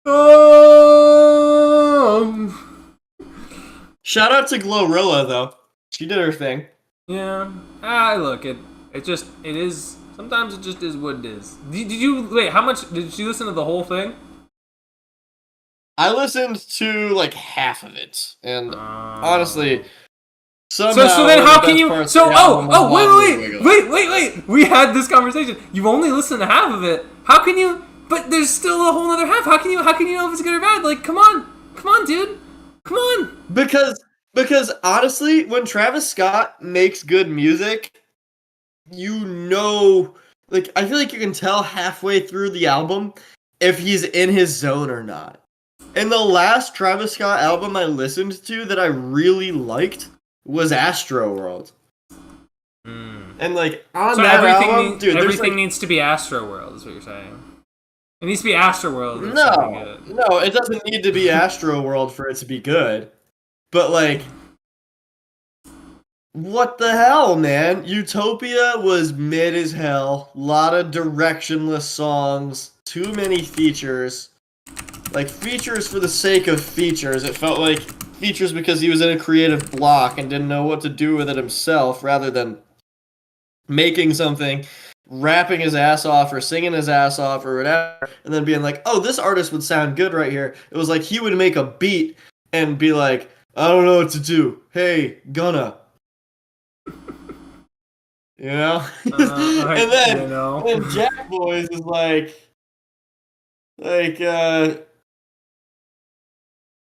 Oh! Shout out to Glorilla though. She did her thing. Yeah. Look, it is. Sometimes it just is what it is. Did you wait? How much did you listen to the whole thing? I listened to like half of it, and honestly, somehow so then how can you? Wait! We had this conversation. You only listened to half of it. How can you? But there's still a whole other half. How can you know if it's good or bad? Like, come on, dude, come on. Because honestly, when Travis Scott makes good music, you know, like I feel like you can tell halfway through the album if he's in his zone or not. And the last Travis Scott album I listened to that I really liked was Astroworld. And like on that album, dude, everything needs to be Astroworld, is what you're saying. It needs to be Astroworld. No, it doesn't need to be Astroworld for it to be good. But like, what the hell, man? Utopia was mid as hell. Lot of directionless songs. Too many features. Like, features for the sake of features. It felt like features because he was in a creative block and didn't know what to do with it himself, rather than making something, rapping his ass off or singing his ass off or whatever, and then being like, oh, this artist would sound good right here. It was like he would make a beat and be like, I don't know what to do. Hey, Gunna. You know? And then Jack Boys is like,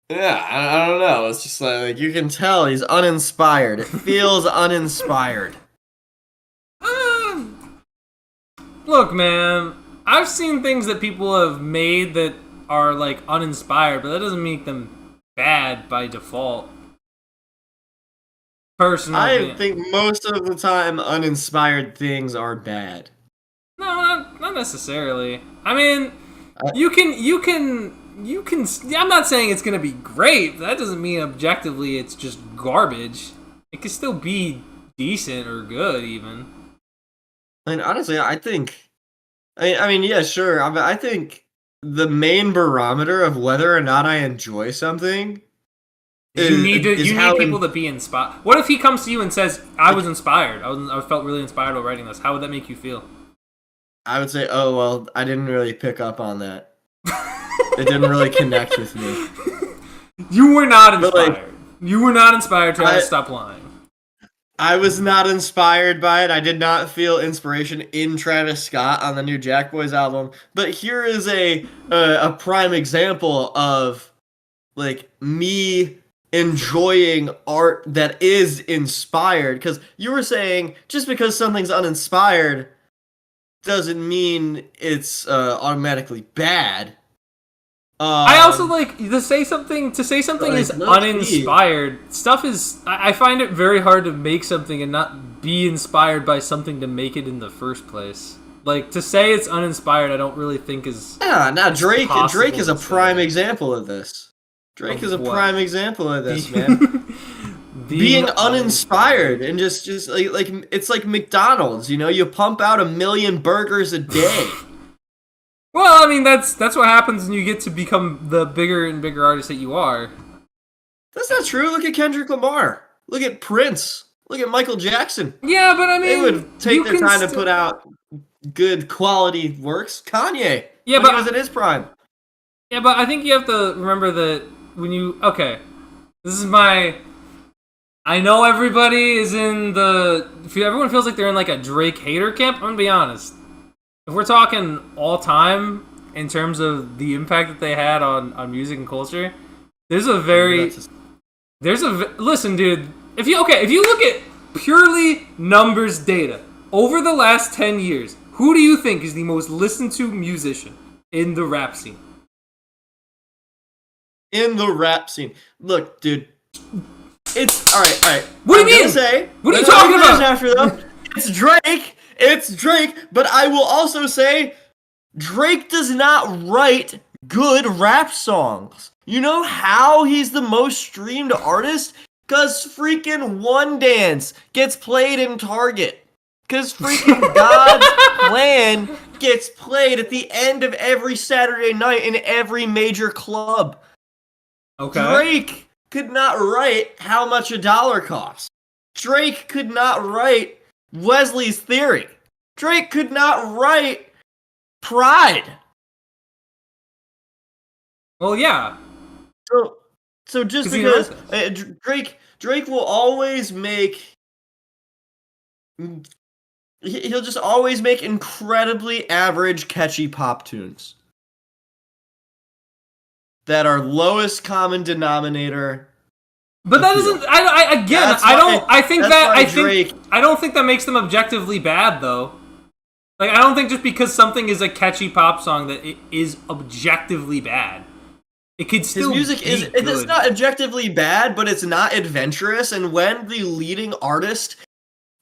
yeah, I don't know. It's just like you can tell he's uninspired. It feels uninspired. Look, man, I've seen things that people have made that are like uninspired, but that doesn't make them bad by default. Personally, I think most of the time uninspired things are bad. No, not necessarily. I mean, you can. I'm not saying it's gonna be great. That doesn't mean objectively it's just garbage. It can still be decent or good, even. I mean, honestly, I mean, yeah, sure. I think the main barometer of whether or not I enjoy something you need people to be inspired. What if he comes to you and says, "I was inspired. I felt really inspired while writing this." How would that make you feel? I would say, "Oh well, I didn't really pick up on that. It didn't really connect with me." You were not inspired. You were not inspired. Try to stop lying. I was not inspired by it. I did not feel inspiration in Travis Scott on the new Jack Boys album. But here is a prime example of like me enjoying art that is inspired. Because you were saying just because something's uninspired doesn't mean it's automatically bad. I also like to say something. To say something is uninspired. Stuff is. I find it very hard to make something and not be inspired by something to make it in the first place. Like to say it's uninspired, I don't really think is. Yeah, now Drake is a prime example of this. Drake is a prime example of this, man. Being uninspired and just like it's like McDonald's, you know, you pump out 1 million burgers a day. Well, I mean that's what happens when you get to become the bigger and bigger artist that you are. That's not true. Look at Kendrick Lamar. Look at Prince. Look at Michael Jackson. Yeah, but I mean, they would take their time to put out good quality works. Kanye. Yeah, but he was in his prime. Yeah, but I think you have to remember that when you this is my. I know everybody is in the. Everyone feels like they're in like a Drake hater camp. I'm gonna be honest. If we're talking all time in terms of the impact that they had on music and culture, listen, dude. If you look at purely numbers data over the last 10 years, who do you think is the most listened to musician in the rap scene? In the rap scene, look, dude. It's all right. What do you mean? What are you talking about? After them, it's Drake. It's Drake, but I will also say Drake does not write good rap songs. You know how he's the most streamed artist? Because freaking One Dance gets played in Target. Because freaking God's Plan gets played at the end of every Saturday night in every major club. Okay. Drake could not write How Much a Dollar Costs. Drake could not write Wesley's Theory. Drake could not write Pride. Well, yeah. So just because Drake will always make, he'll just always make incredibly average, catchy pop tunes that are lowest common denominator. But that doesn't. I don't think that makes them objectively bad, though. Like, I don't think just because something is a catchy pop song that it is objectively bad. It could still. His music is. Good. It's not objectively bad, but it's not adventurous. And when the leading artist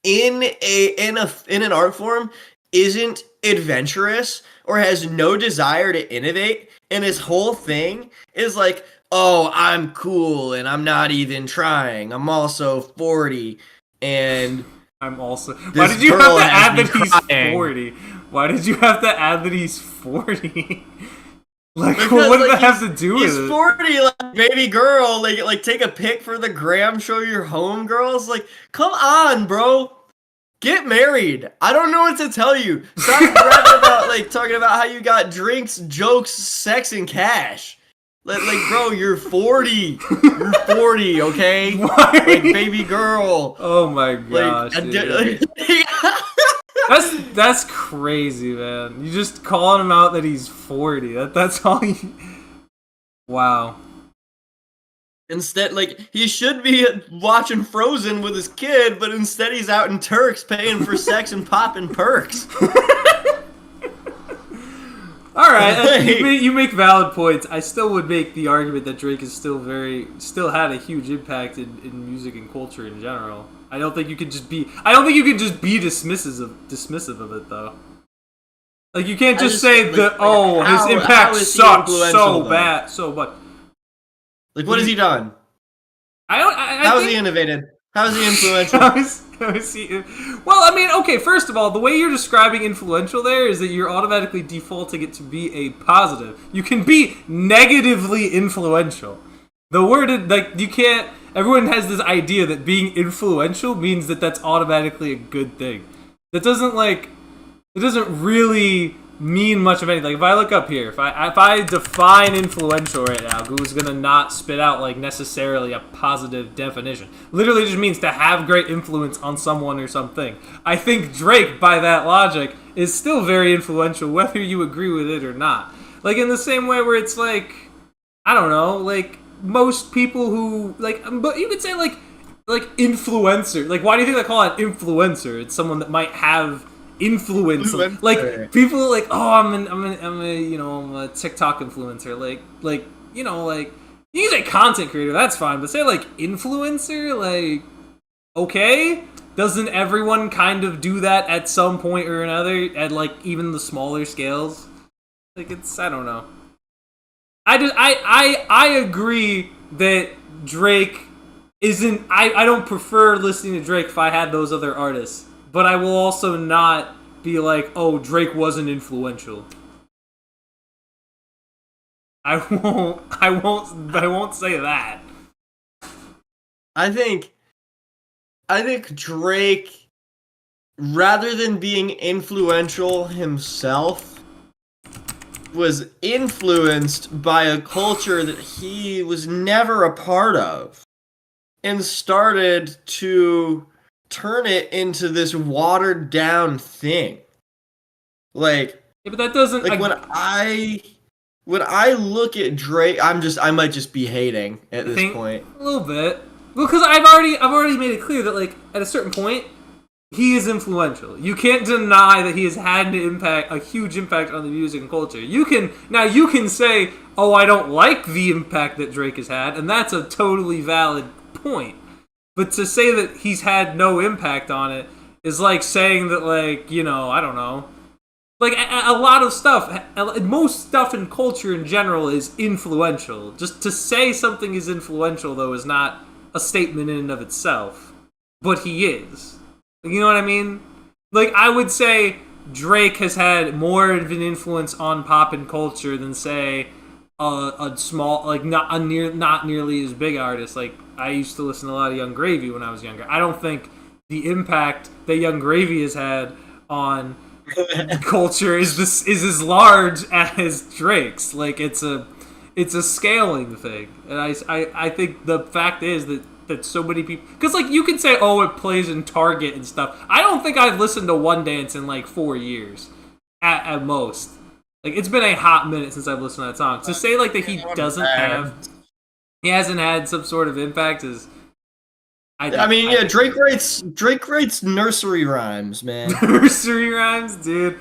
in an art form isn't adventurous or has no desire to innovate, and his whole thing is like, oh, I'm cool, and I'm not even trying. I'm also 40, and I'm also. Why did you have to add that he's 40? Why did you have to add that he's 40? Like, because, what does that have to do with it? He's 40, like, baby girl. Like, take a pic for the gram, show your home girls. Like, come on, bro. Get married. I don't know what to tell you. Stop talking about how you got drinks, jokes, sex, and cash. Like, bro, you're 40. You're 40, okay? Why? Like, baby girl. Oh my gosh. That's crazy, man. You just calling him out that he's 40. That's all you. Wow. Instead, he should be watching Frozen with his kid, but instead he's out in Turks paying for sex and popping perks. All right, you make valid points. I still would make the argument that Drake is still had a huge impact in music and culture in general. I don't think you can just be dismissive of it, though. Like, you can't just say his impact sucks so bad, so much. Like, what has he done? How has he innovated? How is he influential? Well, I mean, okay, first of all, the way you're describing influential there is that you're automatically defaulting it to be a positive. You can be negatively influential. The word, you can't... Everyone has this idea that being influential means that that's automatically a good thing. That doesn't, it doesn't really mean much of anything. Like, if I look up here, if I define influential right now, Google's gonna not spit out like necessarily a positive definition. Literally just means to have great influence on someone or something. I think Drake, by that logic, is still very influential, whether you agree with it or not. Like, in the same way where it's like, I don't know, like most people who but you could say like influencer. Like, why do you think they call it influencer? It's someone that might have influence. Like, people like, oh, I'm a TikTok influencer. Like you can say content creator, that's fine, but say like influencer, like, okay, doesn't everyone kind of do that at some point or another at like even the smaller scales? Like, it's, I don't know. I agree that Drake isn't. I don't prefer listening to Drake if I had those other artists, but I will also not be like, oh, Drake wasn't influential. I won't say that. I think Drake, rather than being influential himself, was influenced by a culture that he was never a part of, and started to turn it into this watered down thing. Like, yeah, but that doesn't like when I look at Drake, I might just be hating at this point. A little bit. Well, because I've already made it clear that, like, at a certain point, he is influential. You can't deny that he has had a huge impact on the music and culture. You can say, oh, I don't like the impact that Drake has had, and that's a totally valid point. But to say that he's had no impact on it is like saying that, like, I don't know. Like, a lot of stuff, most stuff in culture in general is influential. Just to say something is influential, though, is not a statement in and of itself. But he is. You know what I mean? Like, I would say Drake has had more of an influence on pop and culture than, say, a small, like, not nearly as big artist. Like, I used to listen to a lot of Young Gravy when I was younger. I don't think the impact that Young Gravy has had on culture is as large as Drake's. Like, it's a scaling thing, and I think the fact is that so many people, because like you can say, oh, it plays in Target and stuff. I don't think I've listened to One Dance in like 4 years at most. Like, it's been a hot minute since I've listened to that song. To say like that he hasn't had some sort of impact is. Drake writes nursery rhymes, man. Nursery rhymes, dude.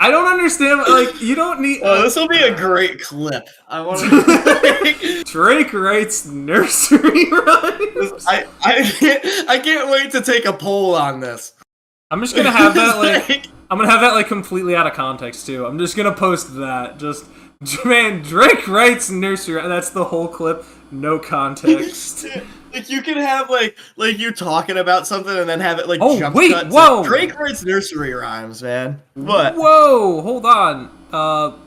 I don't understand. Like, you don't need. Oh, this will be a great clip. I want to. Drake writes nursery rhymes. I can't wait to take a poll on this. I'm just gonna have that like. I'm gonna have that like completely out of context too. I'm just gonna post that. Just, man, Drake writes nursery. That's the whole clip. No context. Like, you can have like you talking about something and then have it like jump cut. Whoa! Drake writes nursery rhymes, man. What? Whoa! Hold on.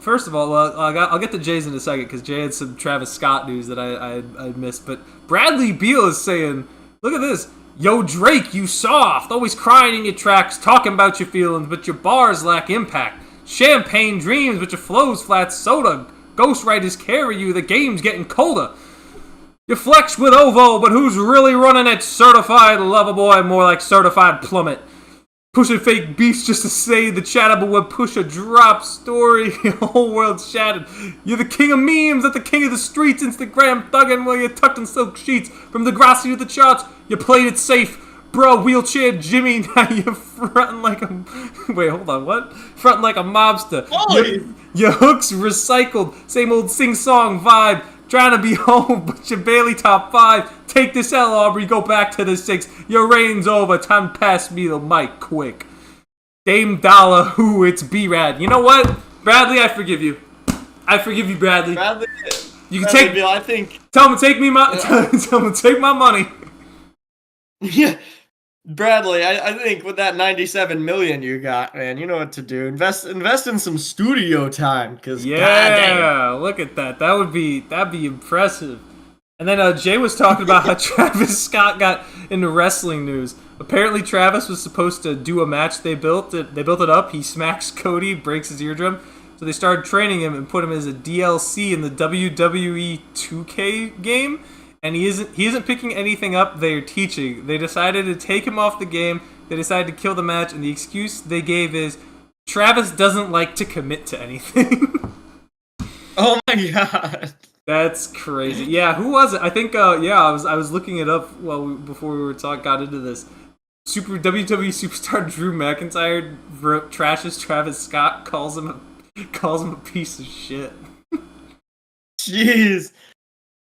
First of all, I'll get to Jay's in a second because Jay had some Travis Scott news that I missed. But Bradley Beal is saying, "Look at this, yo Drake, you soft, always crying in your tracks, talking about your feelings, but your bars lack impact. Champagne dreams, but your flows flat soda. Ghostwriters carry you. The game's getting colder." You flex with Ovo, but who's really running it? Certified lover boy, more like certified plummet. Pushing fake beefs just to say the chattable would push a drop story. The whole world's shattered. You're the king of memes, not the king of the streets. Instagram thugging while you're tucked in silk sheets. From the grassy to the charts, you played it safe. Bro, wheelchair Jimmy, now you're fronting like a... Wait, hold on, what? Fronting like a mobster. Your hook's recycled. Same old sing-song vibe. Trying to be home, but you're barely top 5. Take this L, Aubrey, go back to the 6. Your reign's over, time to pass me the mic quick. Dame Dollar, who, it's B-Rad. You know what? Bradley, I forgive you. I forgive you, Bradley. You can take... Bill, I think... Tell him to take me my... Tell him to take my money. Yeah. Bradley, I think with that 97 million you got, man, you know what to do. Invest in some studio time, because look at that. That'd be impressive. And then Jay was talking about how Travis Scott got into wrestling news. Apparently, Travis was supposed to do a match they built. They built it up. He smacks Cody, breaks his eardrum. So they started training him and put him as a DLC in the WWE 2K game. And he isn't picking anything up. They're teaching. They decided to take him off the game. They decided to kill the match, and the excuse they gave is Travis doesn't like to commit to anything. Oh my god. That's crazy. Yeah, who was it? I think. I was looking it up before we got into this. Super WWE superstar Drew McIntyre trashes Travis Scott, calls him a piece of shit. Jeez.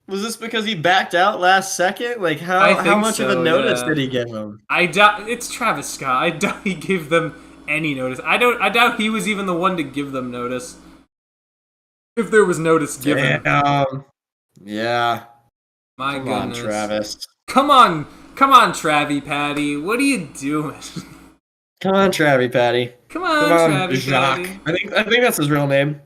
Was this because he backed out last second? Like how much of a notice did he give him? I doubt it's Travis Scott. I doubt he gave them any notice. I doubt he was even the one to give them notice. If there was notice given. Yeah. My Come goodness. on, Travis. Come on, Travie Patty. What are you doing? Come on, Travie Patty. Come on, Travie Jacques. Patty. I think that's his real name.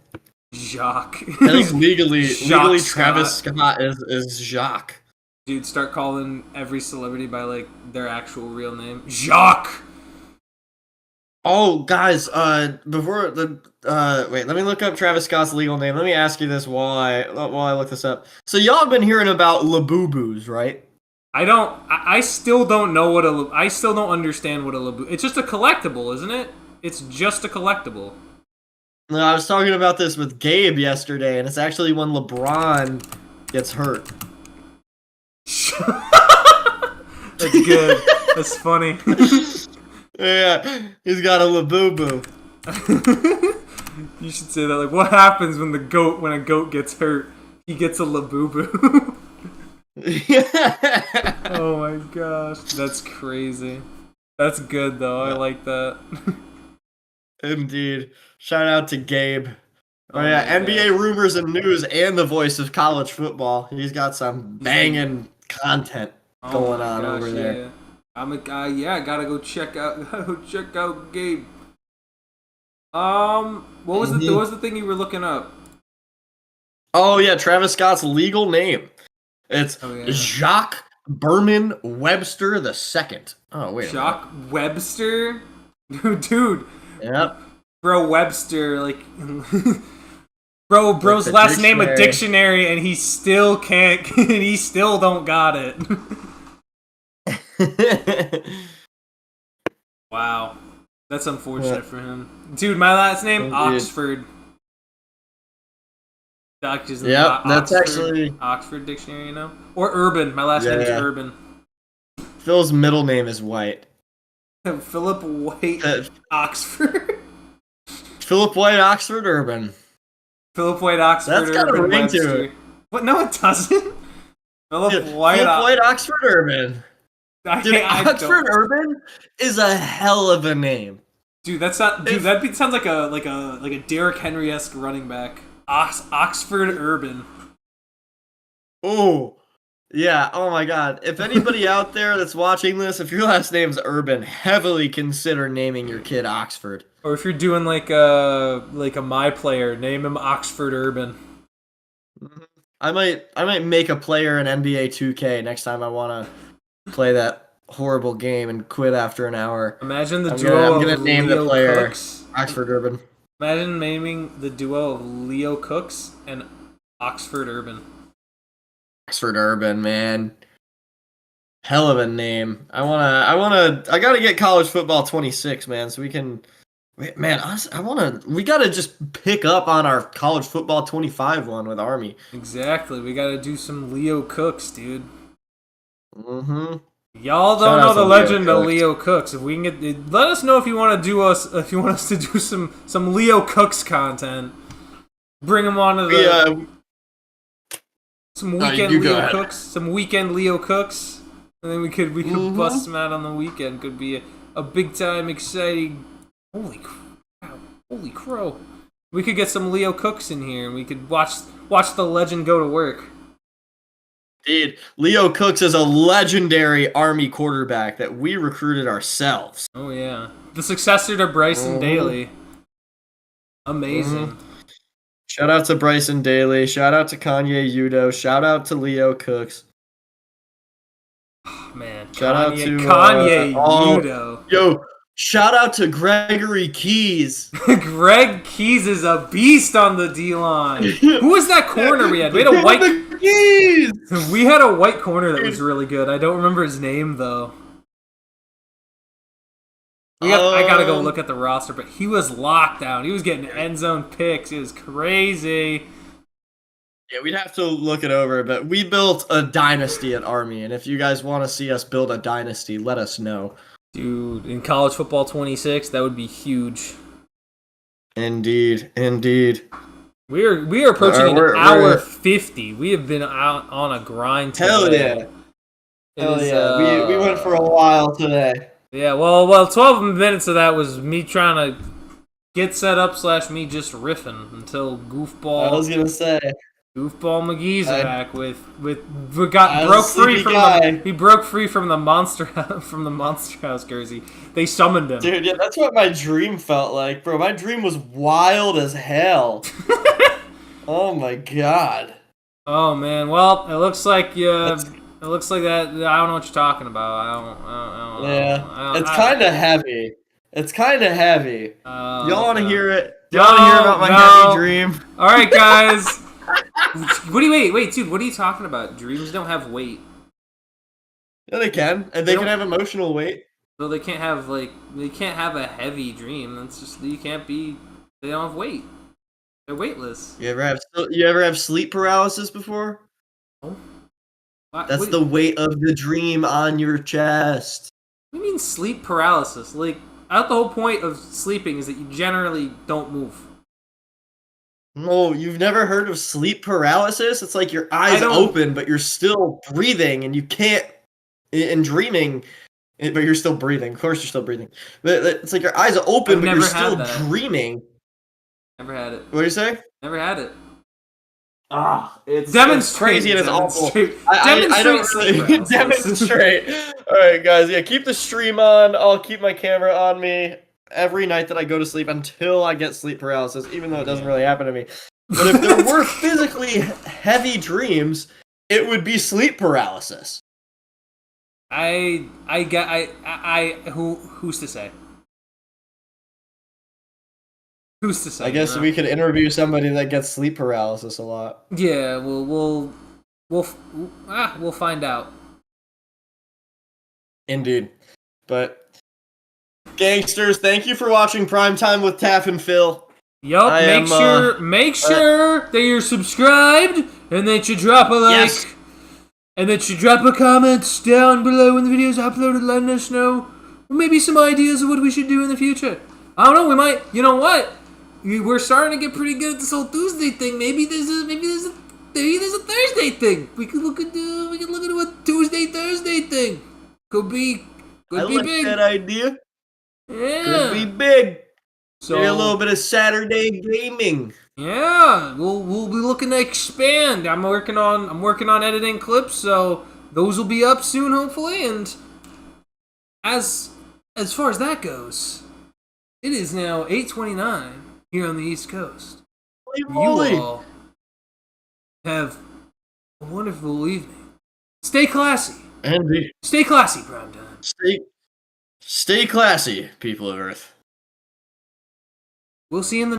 Jacques. I think legally Scott. Travis Scott is Jacques. Dude, start calling every celebrity by like their actual real name. Jacques. Oh, guys, before the wait, let me look up Travis Scott's legal name. Let me ask you this while I look this up. So y'all have been hearing about Labubu's, right? I still don't know I still don't understand what a Labubu. It's just a collectible, isn't it? It's just a collectible. No, I was talking about this with Gabe yesterday, and it's actually when LeBron gets hurt. That's good. That's funny. Yeah, he's got a Labubu. You should say that. Like, what happens when a goat gets hurt? He gets a Labubu. Yeah. Oh my gosh, that's crazy. That's good though. I like that. Indeed. Shout out to Gabe. Oh yeah, my NBA gosh. rumors and news, and the voice of college football. He's got some banging content going my on gosh, over there. Yeah. I'm a guy. Yeah, I gotta go check out Gabe. What was the thing you were looking up? Oh yeah, Travis Scott's legal name. It's yeah. Jacques Berman Webster II. Oh wait. Jacques Webster, dude. Yep. Bro Webster, like, bro's last name a dictionary, and he still can't. He still don't got it. Wow, that's unfortunate for him, dude. My last name Oxford. That's actually Oxford Dictionary, you know, or Urban. My last name is Urban. Phil's middle name is White. Philip White Oxford. Philip White Oxford Urban. Philip White Oxford. That's got Urban a ring Webster. to it. What? No, it doesn't. Philip White Oxford Urban. Dude, Oxford Urban is a hell of a name. Dude, that's not. Dude, sounds like a Derrick Henry-esque running back. Oxford Urban. Oh, yeah. Oh my God. If anybody out there that's watching this, if your last name's Urban, heavily consider naming your kid Oxford. Or if you're doing like a My Player, name him Oxford Urban. I might make a player in NBA 2K next time I want to play that horrible game and quit after an hour. Imagine the duo I'm gonna of name Leo the player Cooks. Oxford Urban. Imagine naming the duo of Leo Cooks and Oxford Urban. Oxford Urban, man. Hell of a name. I gotta get college football 26, man, so we can. Man, we gotta just pick up on our college football 25 one with Army. Exactly. We gotta do some Leo Cooks, dude. Mm-hmm. Y'all don't know the legend of Leo Cooks. If we can get, let us know if you want us to do some Leo Cooks content. Bring them on to the some weekend Leo Cooks, some weekend Leo Cooks, and then we could bust them out on the weekend. Could be a big time exciting. Holy crow! We could get some Leo Cooks in here, and we could watch the legend go to work. Indeed, Leo Cooks is a legendary Army quarterback that we recruited ourselves. Oh yeah, the successor to Bryson Daly. Amazing. Shout out to Bryson Daly. Shout out to Kanye Udo. Shout out to Leo Cooks. Man, Shout out to Kanye Udo. Yo, shout out to Gregory Keys. Greg Keys is a beast on the D line. Who was that corner we had? We had a white Keys. We had a white corner that was really good. I don't remember his name though. I gotta go look at the roster, but he was locked down. He was getting end zone picks. It was crazy. Yeah, we'd have to look it over, but we built a dynasty at Army, and if you guys want to see us build a dynasty, let us know. Dude, in college football 26, that would be huge. Indeed. We are approaching an hour 50. We have been out on a grind today. Hell yeah. We went for a while today. Yeah, well, 12 minutes of that was me trying to get set up / me just riffing until Goofball. I was gonna say. Goofball McGee's back he broke free from the monster house jersey. They summoned him. Dude, yeah, that's what my dream felt like, bro. My dream was wild as hell. Oh my god. Oh man, well, it looks like that. I don't know what you're talking about. I don't it's kind of heavy. It's kind of heavy. Y'all want to hear it? Y'all want to hear about my heavy dream? All right, guys. Wait, dude. What are you talking about? Dreams don't have weight. Yeah, they can, and they can have emotional weight. So they can't have a heavy dream. That's just They don't have weight. They're weightless. You ever have sleep paralysis before? Oh. That's the weight of the dream on your chest. What do you mean sleep paralysis? Like, the whole point of sleeping is that you generally don't move. No, you've never heard of sleep paralysis? It's like your eyes open, but you're still breathing, and you can't. In dreaming, but you're still breathing. Of course, you're still breathing. But it's like your eyes are open, but you're still dreaming. Never had it. What do you say? Never had it. It's crazy and it's awful. I don't really demonstrate. All right, guys. Yeah, keep the stream on. I'll keep my camera on me every night that I go to sleep until I get sleep paralysis, even though it doesn't really happen to me. But if there were physically heavy dreams, it would be sleep paralysis. Who's to say? Who's to say? I guess we could interview somebody that gets sleep paralysis a lot. Yeah, we'll find out. Indeed. But gangsters, thank you for watching Primetime with Taff and Phil. Yup, make sure that you're subscribed and that you drop a like. Yes. And that you drop a comment down below when the video's uploaded, letting us know maybe some ideas of what we should do in the future. I don't know, we might, you know what? We're starting to get pretty good at this whole Tuesday thing. Maybe there's a Thursday thing. We could look at a Thursday thing. Could be big. I like that idea. Yeah. Could be big. So maybe a little bit of Saturday gaming. Yeah, we'll be looking to expand. I'm working on editing clips, so those will be up soon, hopefully. And as far as that goes, it is now 8:29 here on the East Coast. You all have a wonderful evening. Stay classy. Indeed. Stay classy, PrimeTime. Stay classy, people of Earth. We'll see you in the